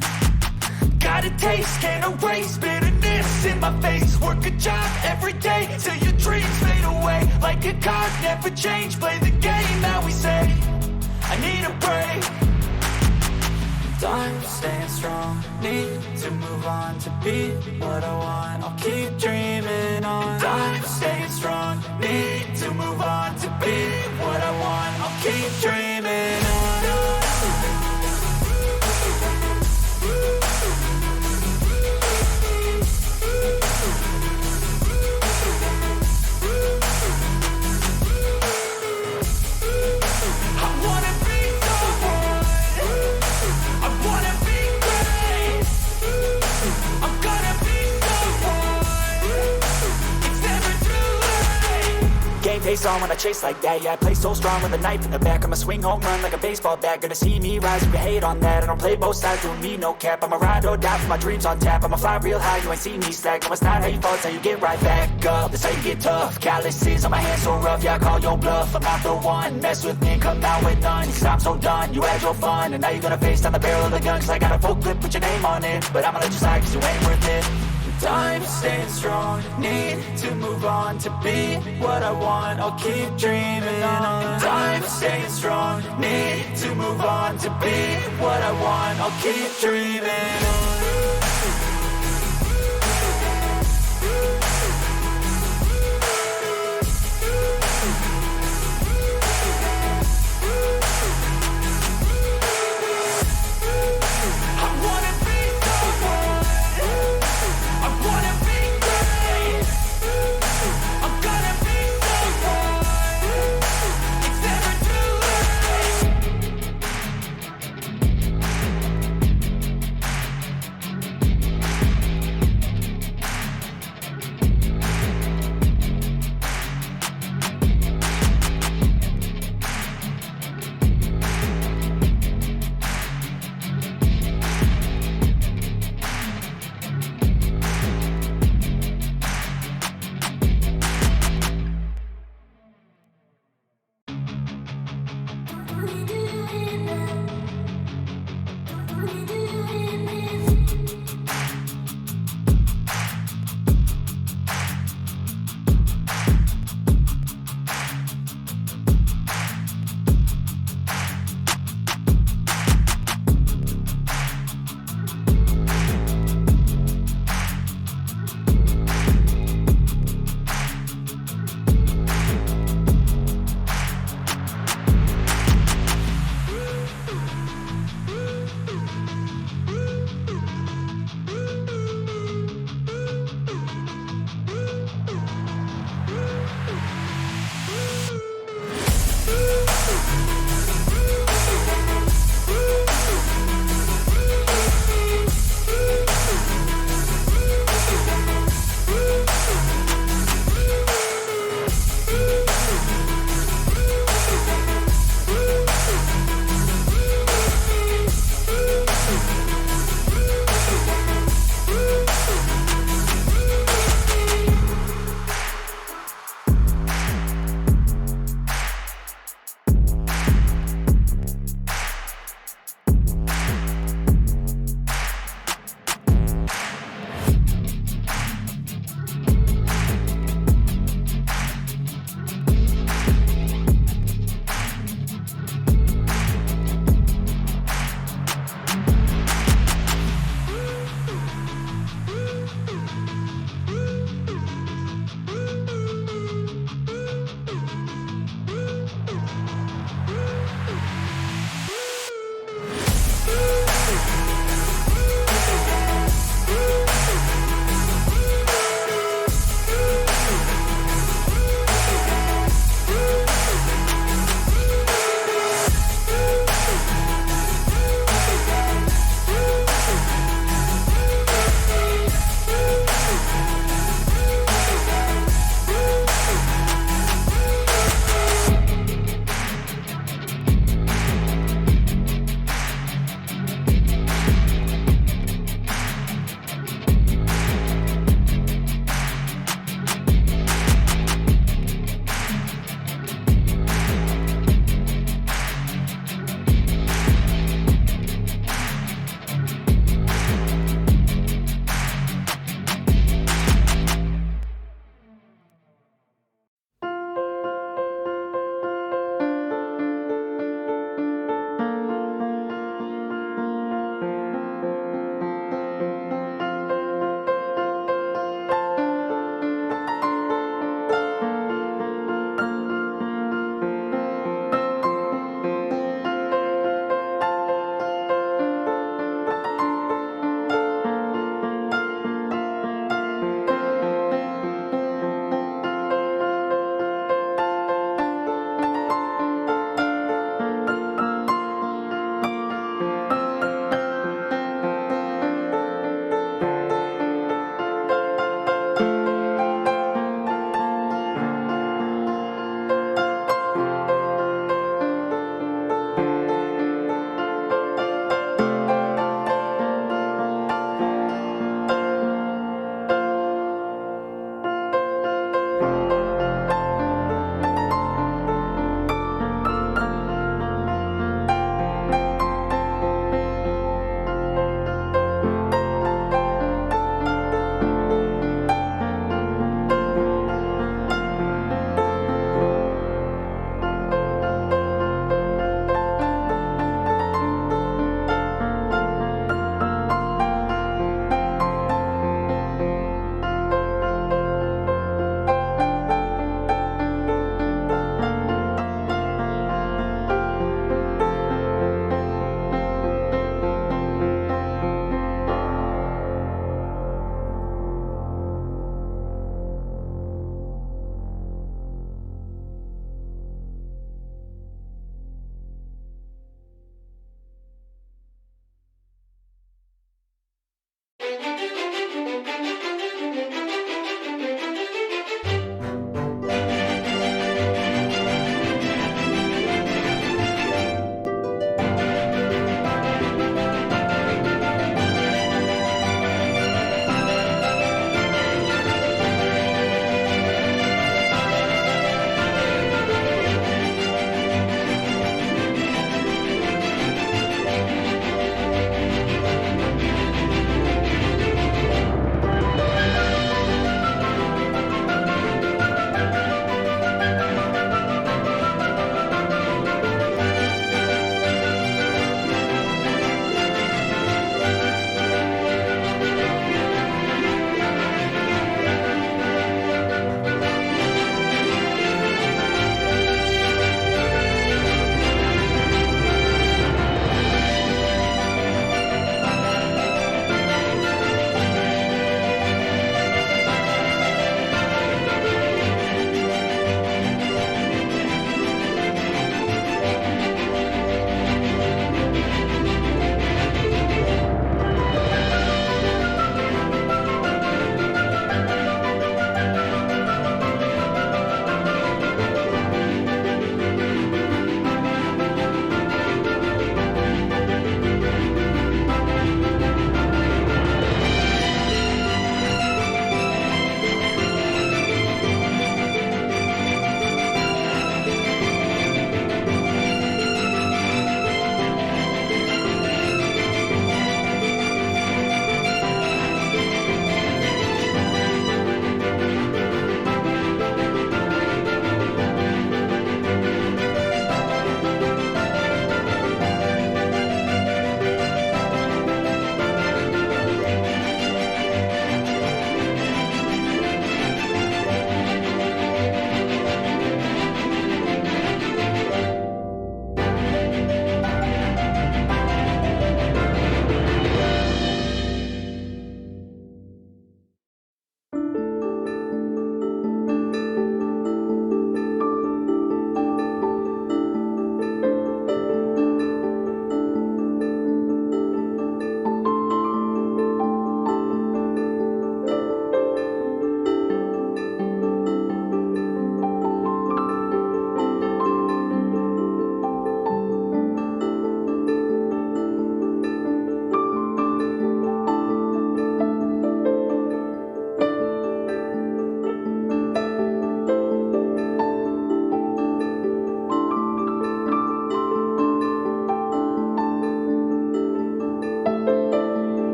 Got a taste, can't erase bitterness in my face. Work a job every day till your dreams fade away. Like a card, never change, play the game that we say. I need a break. I'm staying strong, need to move on to be what I want. I'll keep dreaming on. I'm staying strong, need to move on to be what I want. I'll keep dreaming on. Face on when I chase like that. Yeah, I play so strong with a knife in the back. I'ma swing home run like a baseball bat. Gonna see me rise, you can hate on that. I don't play both sides, doing me no cap. I'ma ride or die for my dreams on tap. I'ma fly real high, you ain't see me slack. No, it's not how you fall, it's how you get right back up. That's how you get tough. Calluses on my hands so rough, yeah, I call your bluff. I'm not the one, mess with me, come out with none. Cause I'm so done, you had your fun. And now you're gonna face down the barrel of the gun. Cause I got a full clip, put your name on it. But I'ma let you slide cause you ain't worth it. I'm staying strong, need to move on to be what I want. I'll keep dreaming on. I'm staying strong, need to move on to be what I want. I'll keep dreaming on.